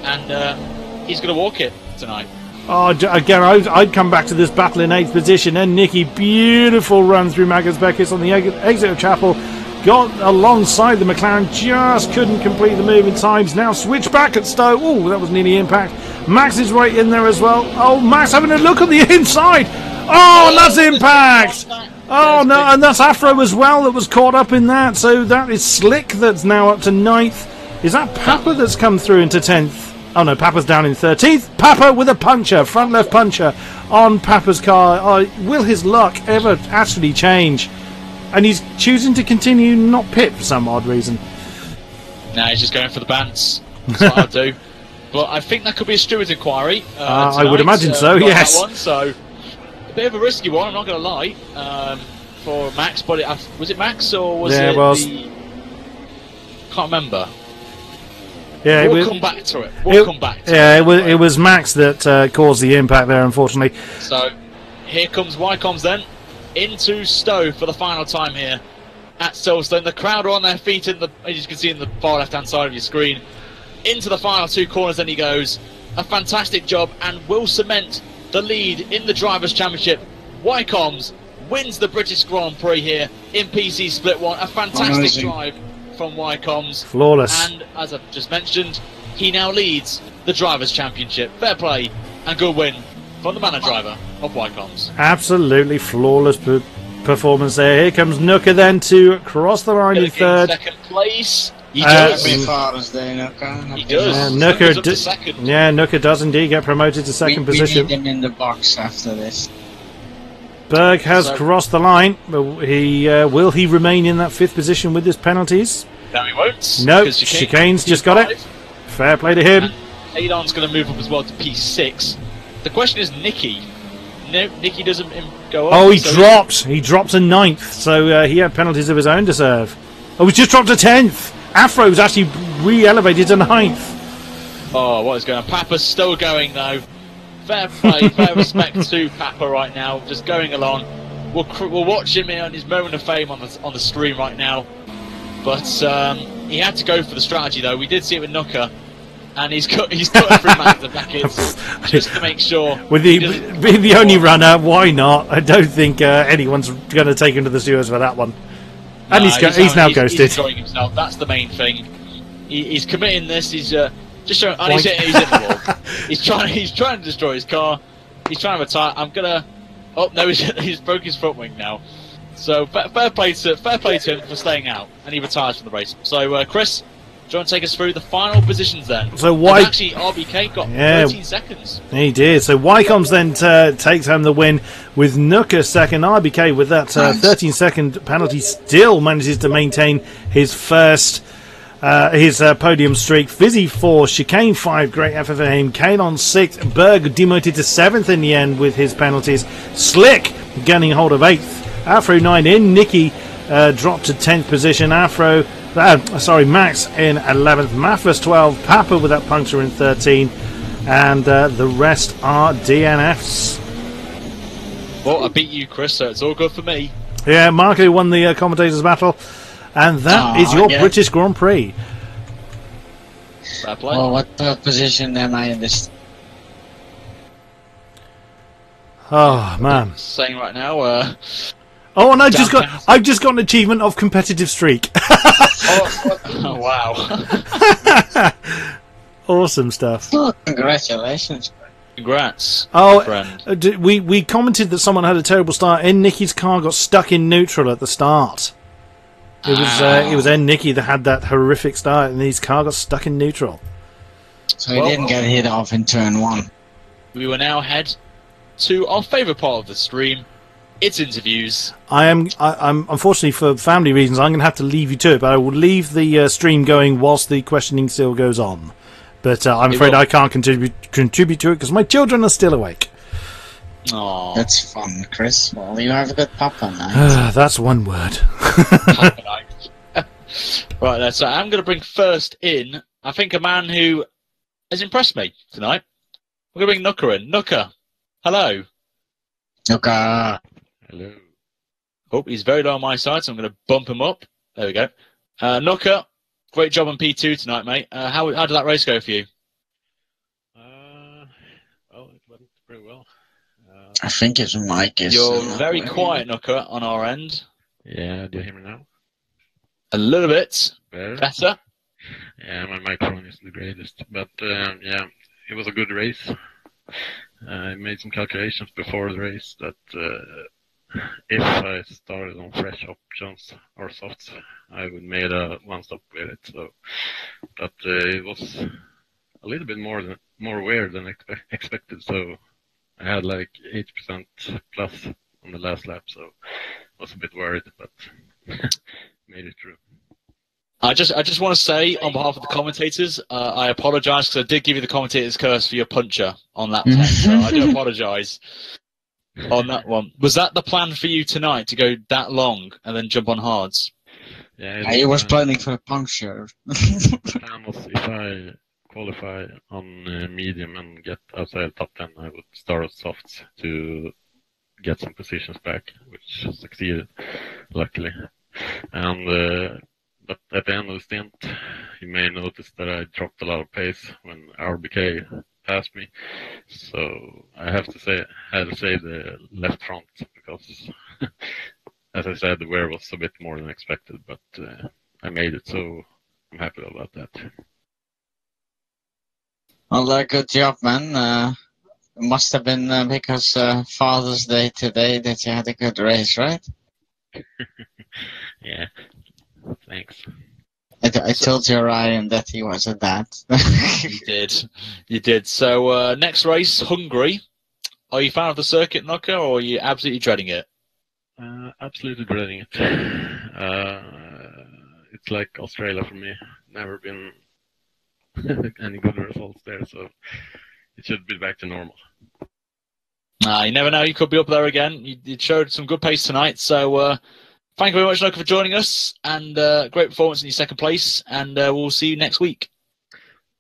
C: and he's going to walk it tonight.
B: Oh, again, I'd come back to this battle in 8th position. And Nicky, beautiful run through Magnus Beckis on the exit of Chapel. Got alongside the McLaren, just couldn't complete the move in times. Now switch back at Stowe. Oh, that was nearly impact. Max is right in there as well. Oh, Max having a look on the inside. Oh, and that's impact. Oh, no, and that's Afro as well that was caught up in that. So that is Slick that's now up to 9th. Is that Papa that's come through into 10th? Oh no, Papa's down in 13th. Papa with a puncher, front left puncher on Papa's car. Oh, will his luck ever actually change? And he's choosing to continue not pit for some odd reason.
C: Nah, he's just going for the bants. That's what I'll do. But I think that could be a steward's inquiry.
B: I would imagine so, yes.
C: That one, so a bit of a risky one, I'm not going to lie, for Max. But was it Max or was it the... Can't remember.
B: Yeah,
C: we'll come back to it. It
B: was Max that caused the impact there, unfortunately.
C: So here comes Wycombs then into Stowe for the final time here at Silverstone. The crowd are on their feet, as you can see in the far left-hand side of your screen. Into the final 2 corners then he goes. A fantastic job and will cement the lead in the Drivers' Championship. Wycombs wins the British Grand Prix here in PC Split 1. A fantastic drive from Wycombs.
B: Flawless.
C: And as I've just mentioned, he now leads the Drivers' Championship. Fair play and good win from the manor driver of Wycombs.
B: Absolutely flawless performance there. Here comes Nooker then to cross the line in 3rd.
C: Second place. He does.
A: He does.
B: Nooker does indeed get promoted to 2nd position.
A: We need him in the box after this.
B: Berg has crossed the line. Will he remain in that 5th position with his penalties?
C: No, he won't.
B: No, Chicane's just got it. Fair play to him.
C: Adon's going to move up as well to P6. The question is Nicky. No, Nicky doesn't go up.
B: Oh, he dropped. He dropped to 9th, so he had penalties of his own to serve. Oh, he's just dropped to 10th. Afro's actually re-elevated to 9th.
C: Oh, what is going on? Papa's still going, though. Fair play, fair respect to Papa right now, just going along. We'll watch him here on his moment of fame on the stream right now. But he had to go for the strategy, though. We did see it with Nooker. And he's cut through Magnus Beckis just to make sure.
B: With being the only runner, why not? I don't think anyone's going to take him to the stewards for that one. And
C: no,
B: he's now ghosted.
C: He's enjoying himself. That's the main thing. He's committing this. He's just showing. And he's hitting the wall. He's trying to destroy his car. He's trying to retire. I'm gonna. Oh no! He's broke his front wing now. So fair play to him for staying out, and he retires from the race. So Chris, do you want to take us through the final positions then?
B: So
C: actually, RBK got 13 seconds.
B: He did. So Wycombs then takes home the win with Nooker second. RBK with that 13-second penalty still manages to maintain his first podium streak. Fizzy 4, Chicane 5, great effort for him. Kane on 6th. Berg demoted to 7th in the end with his penalties. Slick getting hold of 8th. Afro 9 in. Nicky dropped to 10th position. Max in 11th. Mathis 12. Papa with that puncture in 13. And the rest are DNFs.
C: Well, I beat you, Chris, so it's all good for me.
B: Yeah, Marco won the commentators' battle. And that is your British Grand Prix.
C: Fair play.
A: Well, what position am I in this?
B: Oh, man.
C: Saying right now,
B: oh, and I've just got an achievement of competitive streak.
C: oh, wow.
B: Awesome stuff.
A: Oh, congratulations.
C: Congrats.
B: Oh,
C: friend.
B: We commented that someone had a terrible start, and Nicky's car got stuck in neutral at the start. It was Nicky that had that horrific start, and his car got stuck in neutral.
A: So he didn't get hit off in turn 1.
C: We will now head to our favourite part of the stream. It's interviews.
B: I'm unfortunately for family reasons I'm going to have to leave you to it, but I will leave the stream going whilst the questioning still goes on. But I'm afraid I can't contribute to it because my children are still awake.
C: Aww.
A: That's fun, Chris. Well, you have a good papa night.
B: That's one word.
C: Right, so I'm going to bring first in, I think, a man who has impressed me tonight. We're going to bring Nooker in. Nooker, hello.
A: Nooker.
C: Hello. Oh, he's very low on my side, so I'm going to bump him up. There we go. Nooker, great job on P2 tonight, mate. How did that race go for you?
D: Well, it went pretty well.
A: I think his mic is...
C: You're very quiet, Nooker, on our end.
D: Yeah, do you hear me now?
C: A little bit
D: better. Yeah, my microphone is the greatest. But yeah, it was a good race. I made some calculations before the race that if I started on fresh options or softs, I would made a one-stop with it. So, but it was a little bit more weird than expected. So I had like 8% plus on the last lap. So I was a bit worried, but made it through.
C: I just want to say, on behalf of the commentators, I apologise because I did give you the commentator's curse for your puncher on lap 10, so I do apologise on that one. Was that the plan for you tonight, to go that long and then jump on hards?
D: Yeah,
A: I was planning for a puncture.
D: The plan was if I qualify on medium and get outside top 10, I would start with softs to get some positions back, which succeeded, luckily. And but at the end of the stint, you may notice that I dropped a lot of pace when RBK passed me. So I had to save the left front because, as I said, the wear was a bit more than expected. But I made it, so I'm happy about that.
A: Well, good job, man. It must have been because Father's Day today that you had a good race, right?
D: Yeah. Thanks.
A: I told you, Ryan, that he was a dad.
C: You did. So next race, Hungary. Are you a fan of the circuit, Nooker, or are you absolutely dreading it?
D: Absolutely dreading it. It's like Australia for me. Never been any good results there, so it should be back to normal.
C: You never know. You could be up there again. You showed some good pace tonight, so thank you very much, Nooker, for joining us, and great performance in your second place, and we'll see you next week.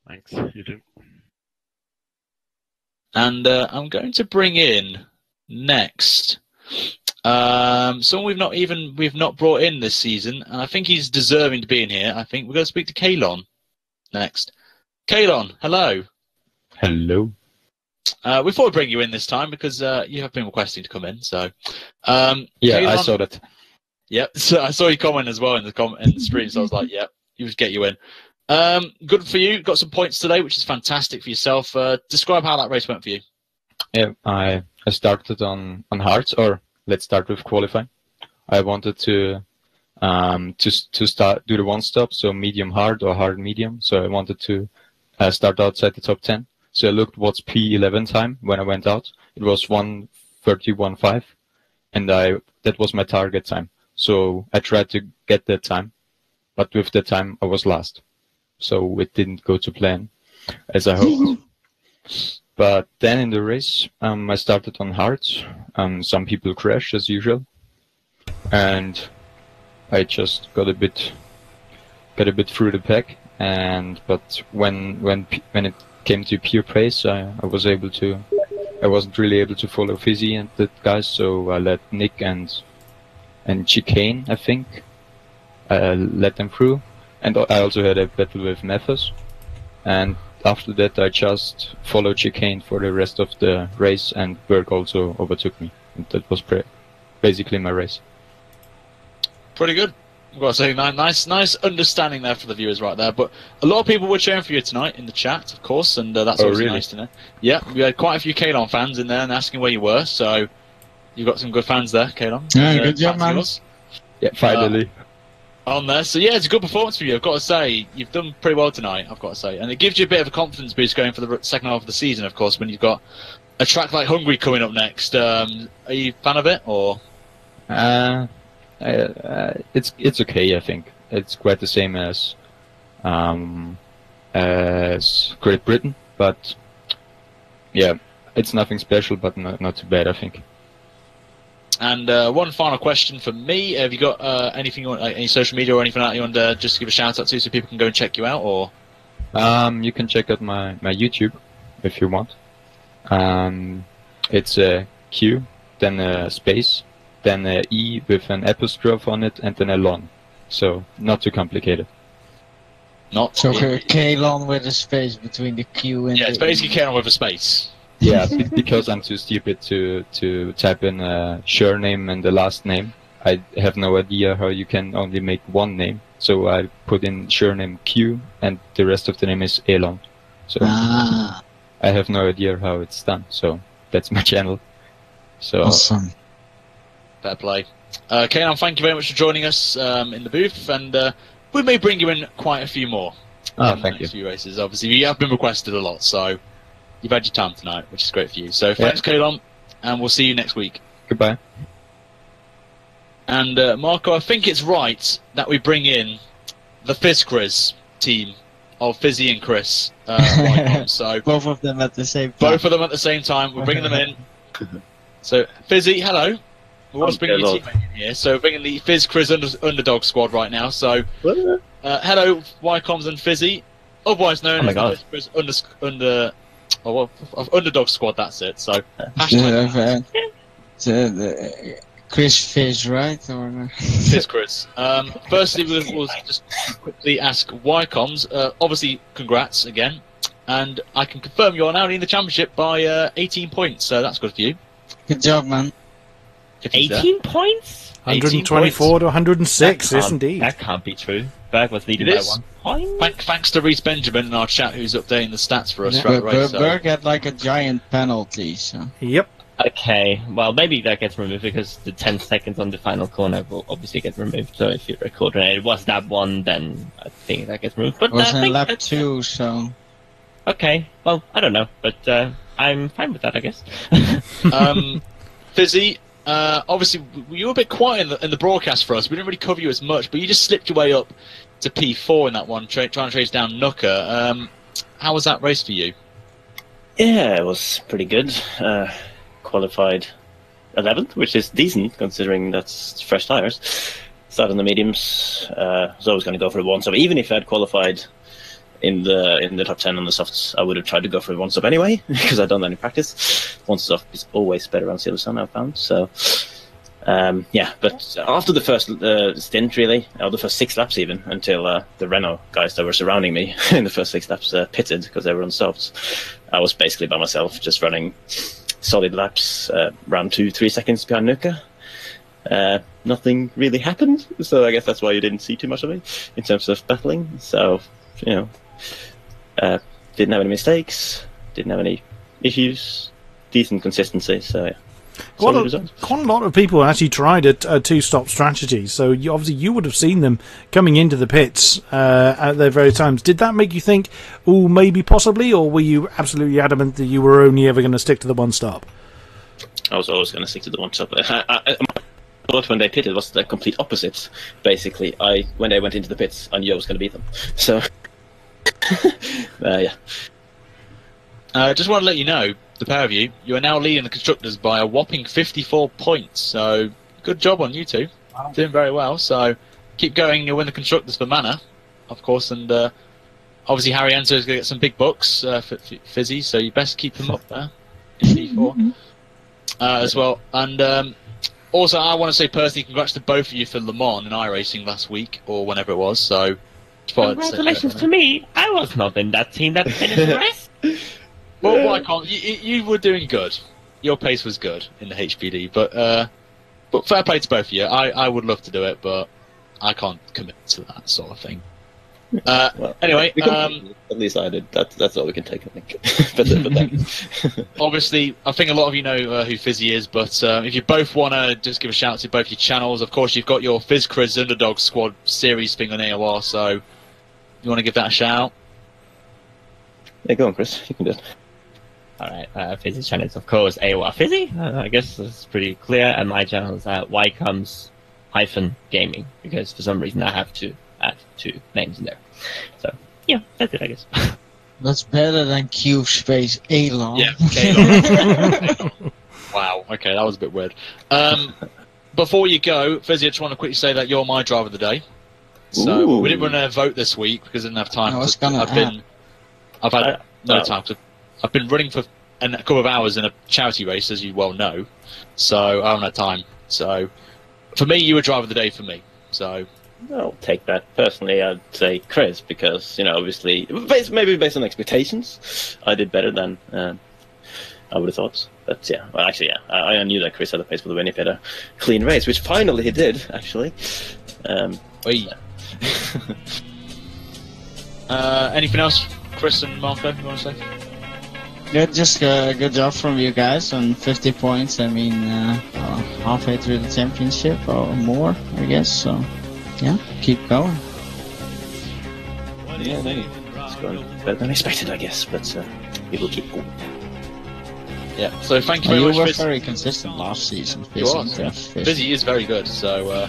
D: Thanks. You too.
C: And I'm going to bring in next someone we've not brought in this season, and I think he's deserving to be in here. I think we're going to speak to Kalon next. Kalon, hello.
E: Hello.
C: We thought we'd bring you in this time because you have been requesting to come in. So
E: yeah, Kalon, I saw that.
C: Yep, so I saw your comment as well in the stream, so I was like, yep, you just get you in. Good for you. Got some points today, which is fantastic for yourself. Describe how that race went for you.
E: Yeah, I started on hards, or let's start with qualifying. I wanted to start do the one stop, so medium hard or hard medium. So I wanted to start outside the top 10. So I looked what's P11 time when I went out. It was 1:31.5, and that was my target time. So I tried to get that time, but with that time I was last. So it didn't go to plan as I hoped. But then in the race, I started on hards. Some people crashed as usual, and I just got a bit through the pack. But when it came to pure pace, I wasn't really able to follow Fizzy and the guys, so I let Nick and Chicane, I think, let them through. And I also had a battle with Mathis. And after that, I just followed Chicane for the rest of the race, and Berg also overtook me. And that was basically my race.
C: Pretty good. I've got to say, nice understanding there for the viewers right there. But a lot of people were cheering for you tonight in the chat, of course, and that's always
E: really
C: nice to know. Yeah, we had quite a few Kalon fans in there and asking where you were, so you've got some good fans there, Kalon.
A: Yeah, good job, man.
E: Yeah, finally.
C: On there, so yeah, it's a good performance for you. I've got to say, you've done pretty well tonight. I've got to say, and it gives you a bit of a confidence boost going for the second half of the season. Of course, when you've got a track like Hungary coming up next. Are you a fan of it, or?
E: It's okay. I think it's quite the same as Great Britain, but yeah, it's nothing special, but not too bad, I think.
C: And one final question for me: have you got anything you want, like any social media or anything like that you want to just give a shout out to, so people can go and check you out? Or
E: you can check out my YouTube if you want. It's a Q, then a space, then a E with an apostrophe on it, and then a lon. So not too complicated.
C: Not
A: So
C: indeed.
A: Kalon with a space between the Q and
C: Yeah, it's
A: the
C: basically Karen with a space.
E: Yeah, because I'm too stupid to type in a surname and the last name. I have no idea how you can only make one name. So I put in surname Q and the rest of the name is Elon. So
A: Ah,
E: I have no idea how it's done. So that's my channel. So
A: awesome.
C: Fair play. Karen, thank you very much for joining us in the booth, and we may bring you in quite a few more. In the
E: thank you.
C: next few races. Obviously, you have been requested a lot, so you've had your time tonight, which is great for you. So thanks, Kalon, and we'll see you next week.
E: Goodbye.
C: And Marco, I think it's right that we bring in the Fizz team of Fizzy and Chris. So
A: Both of them at the same time.
C: both of them at the same time. We're bringing them in. So Fizzy, hello. We're also bringing your teammate in here. So we're bringing the Chris underdog squad right now. So hello, Wycoms and Fizzy, otherwise known as the Chris underdog squad. That's it. So hashtag
A: Chris Fish, right? Or
C: Chris. Firstly, we'll just quickly ask Wycoms. Obviously, congrats again, and I can confirm you are now leading the championship by 18 points. So that's good for you.
A: good job, man.
F: 18 points?
B: 124 to 106,
F: That
B: yes
F: can't-
B: indeed.
F: That can't be true. Berg was leading
C: It
F: by
C: is.
F: 1 point.
C: Thanks to Reese Benjamin in our chat, who's updating the stats for us
A: Yeah,
C: throughout the race. So.
A: Berg had like a giant penalty, so.
B: Yep.
F: Okay, well, maybe that gets removed because the 10 seconds on the final corner will obviously get removed. So if you record and it was that one, then I think that gets removed. But
A: It was
F: I
A: in
F: think
A: lap
F: that's-
A: 2, so.
F: Okay, well, I don't know, but I'm fine with that, I guess.
C: Fizzy, obviously you were a bit quiet in the broadcast for us. We didn't really cover you as much, but you just slipped your way up to P4 in that one, trying to chase down Nooker. How was that race for you?
G: Yeah, it was pretty good. Qualified 11th, which is decent considering that's fresh tires. Started on the mediums. Was always going to go for a one stop. Even if I'd qualified in the top 10 on the softs, I would have tried to go for a one stop anyway because I'd done any practice. One stop is always better on Silverstone, I've found. So yeah, but after the first stint, really, or the first 6 laps even, until the Renault guys that were surrounding me in the first 6 laps pitted because they were on softs, I was basically by myself, just running solid laps, around 2-3 seconds behind Nooker. Nothing really happened, so I guess that's why you didn't see too much of me in terms of battling. So, you know, didn't have any mistakes, didn't have any issues, decent consistency, so yeah.
B: Quite
G: Solid
B: a,
G: results.
B: quite a lot of people actually tried a two-stop strategy, so obviously you would have seen them coming into the pits at their various times. Did that make you think, oh, maybe, possibly, or were you absolutely adamant that you were only ever going to stick to the one-stop?
G: I was always going to stick to the one stop. I thought when they pitted was the complete opposite. Basically, when they went into the pits, I knew I was going to beat them. So, yeah.
C: Just want to let you know, the pair of you are now leading the constructors by a whopping 54 points. So good job on you two. Doing very well. So keep going. You'll win the constructors for Mana, of course, and obviously Harry Enzo is going to get some big bucks for Fizzy. So you best keep them up there in P4 as well. And also, I want to say personally, congrats to both of you for Le Mans and iRacing last week or whenever it was. So
F: Congratulations to me. I was not in that team that finished the race.
C: Well, why can't you were doing good. Your pace was good in the HPD, but fair play to both of you. I would love to do it, but I can't commit to that sort of thing.
G: Well,
C: Anyway,
G: at least I did. That's all we can take, I think. but
C: obviously, I think a lot of you know who Fizzy is, but if you both want to just give a shout out to both your channels, of course, you've got your FizzCriz Underdog Squad series thing on AOR, so you want to give that a shout?
G: yeah, go on, Chris. You can do it.
F: Alright, Fizzy channel is of course AOR Fizzy, I guess that's pretty clear, and my channel is Ycomes-Gaming, because for some reason I have to add 2 names in there. So, yeah, that's it, I guess.
A: That's better than Q space Elon.
C: Yeah, okay. Wow, okay, that was a bit weird. Before you go, Fizzy, I just want to quickly say that you're my driver of the day. So
G: Ooh.
C: we didn't run a vote this week because I didn't have time. I've had no time to. I've been running for a couple of hours in a charity race, as you well know. So I haven't had time. So for me, you were driver of the day for me. So
G: I'll take that. Personally, I'd say Chris, because, obviously, maybe based on expectations, I did better than I would have thought. But yeah, well, actually, yeah, I knew that Chris had a pace for the win. He had a clean race, which finally he did, actually.
C: Anything else, Chris and Marco, you want to say?
A: Yeah, just good job from you guys on 50 points. I mean, halfway through the championship or more, I guess. So, yeah, keep going.
G: Yeah, no, it's going better than expected, I guess. But we will keep going.
C: Yeah, so thank you very
A: you
C: much,
A: were
C: Fizz.
A: very consistent last season.
C: You are. Fizzy is very good, so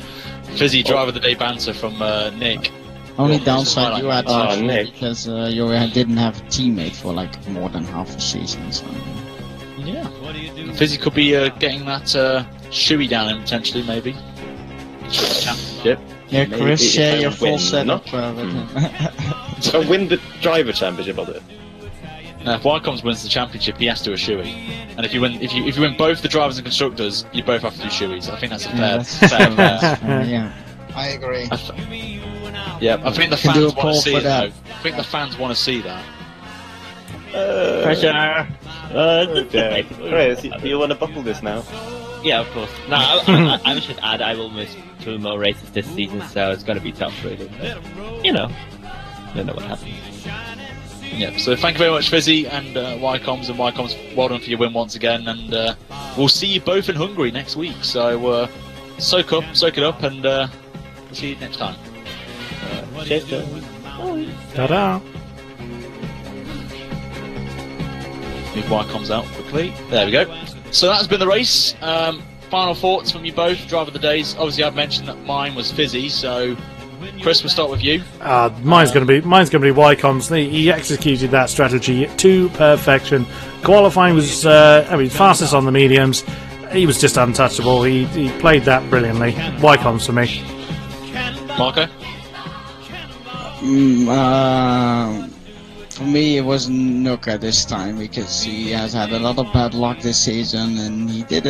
C: Fizzy Driver of the Day banter from Nick.
A: Only downside you had
G: Nick.
A: because you didn't have a teammate for like more than half a season. So.
C: Yeah. Fizzy could be getting that shoey down him potentially, maybe. Championship.
A: Yeah, Chris,
G: Maybe
A: share
G: if I
A: your full
G: win,
A: setup with him.
G: So win the driver championship, I'll do it.
C: Now, if Wycombs wins the championship, he has to do a shoey. And if you win both the drivers and constructors, you both have to do shoeys. I think that's a fair.
A: Yeah, I agree.
C: Yeah, I think the
A: Can do
C: fans
A: a
C: want
A: poll
C: to see
A: for
C: it.
A: that.
C: Though. I think the fans want to see that.
F: Pressure.
G: Okay. Chris, you want to buckle this now?
F: Yeah, of course. No, I should add, I will miss 2 more races this season, so it's going to be tough, really. But, you know what happens.
C: Yeah, so thank you very much, Fizzy, and Wycombs, well done for your win once again, and we'll see you both in Hungary next week, so soak it up, and we'll see you next time.
G: Cheers, guys.
B: Ta-da!
C: Move Wycombs out quickly. There we go. So that's been the race. Final thoughts from you both, Driver of the Days. Obviously, I've mentioned that mine was Fizzy, so Chris, we'll start with you.
B: Mine's going to be Wycombs. He executed that strategy to perfection. Qualifying was, fastest on the mediums. He was just untouchable. He played that brilliantly. Wycombs for me.
C: Marco?
A: For me, it was Nuka this time because he has had a lot of bad luck this season, and he did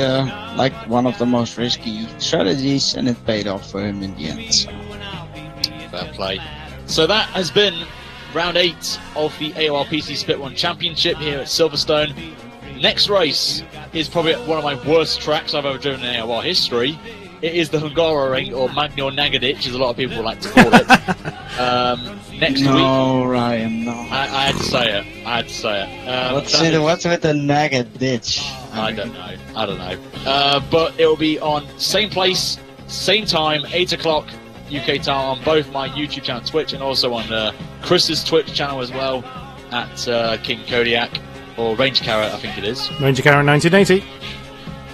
A: one of the most risky strategies, and it paid off for him in the end. So.
C: Fair play. So that has been round 8 of the AOR PC Split 1 Championship here at Silverstone. Next race is probably one of my worst tracks I've ever driven in AOR history. It is the Hungaroring, or Magno Nagadic, as a lot of people like to call it. Next week.
A: No, Ryan, no.
C: I had to say it.
A: What's with the Nagadic?
C: I don't know. But it will be on same place, same time, 8 o'clock UK time on both my YouTube channel, Twitch, and also on Chris's Twitch channel as well at King-Kodiak, or Ranger Carrot, I think it is.
B: Ranger Carrot 1980.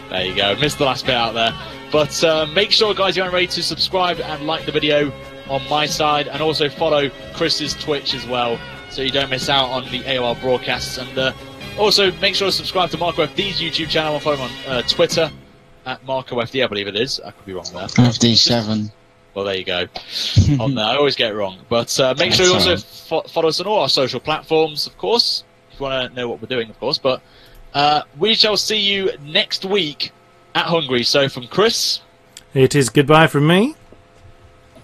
C: There you go. Missed the last bit out there. But make sure, guys, you're ready to subscribe and like the video on my side, and also follow Chris's Twitch as well, so you don't miss out on the AOR broadcasts. And also make sure to subscribe to MarcoFD's YouTube channel and follow him on Twitter at MarcoFD, I believe it is. I could be wrong there.
A: FD7.
C: Well, there you go. On there, I always get it wrong. But make sure you also follow us on all our social platforms, of course, if you want to know what we're doing, of course. But we shall see you next week at Hungary. So from Chris,
B: it is goodbye from me.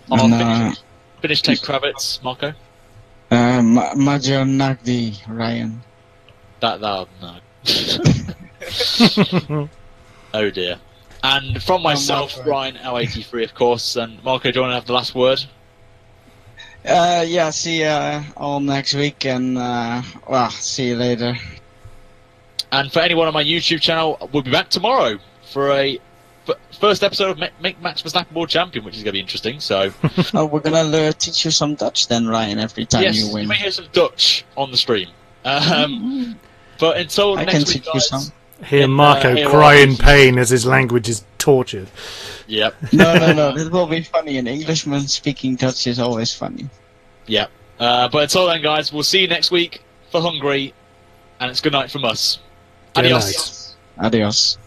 C: Finish Ted Kravitz, Marco.
A: Major Nagdi, Ryan.
C: No. Oh dear. And from myself, Ryan L83, of course. And Marco, do you want to have the last word?
A: Yeah, see you all next week, and see you later.
C: And for anyone on my YouTube channel, we'll be back tomorrow for a first episode of Make Max Verstappen World Champion, which is going to be interesting. So,
A: we're going to teach you some Dutch then, Ryan, every time
C: yes,
A: you win.
C: You may hear some Dutch on the stream. But until next week, guys.
B: Hear Marco cry in pain as his language is tortured.
C: Yep.
A: No. This will be funny. An Englishman speaking Dutch is always funny.
C: Yep. But until then, guys, we'll see you next week for Hungary, and it's good night from us. Adios.
A: Adios.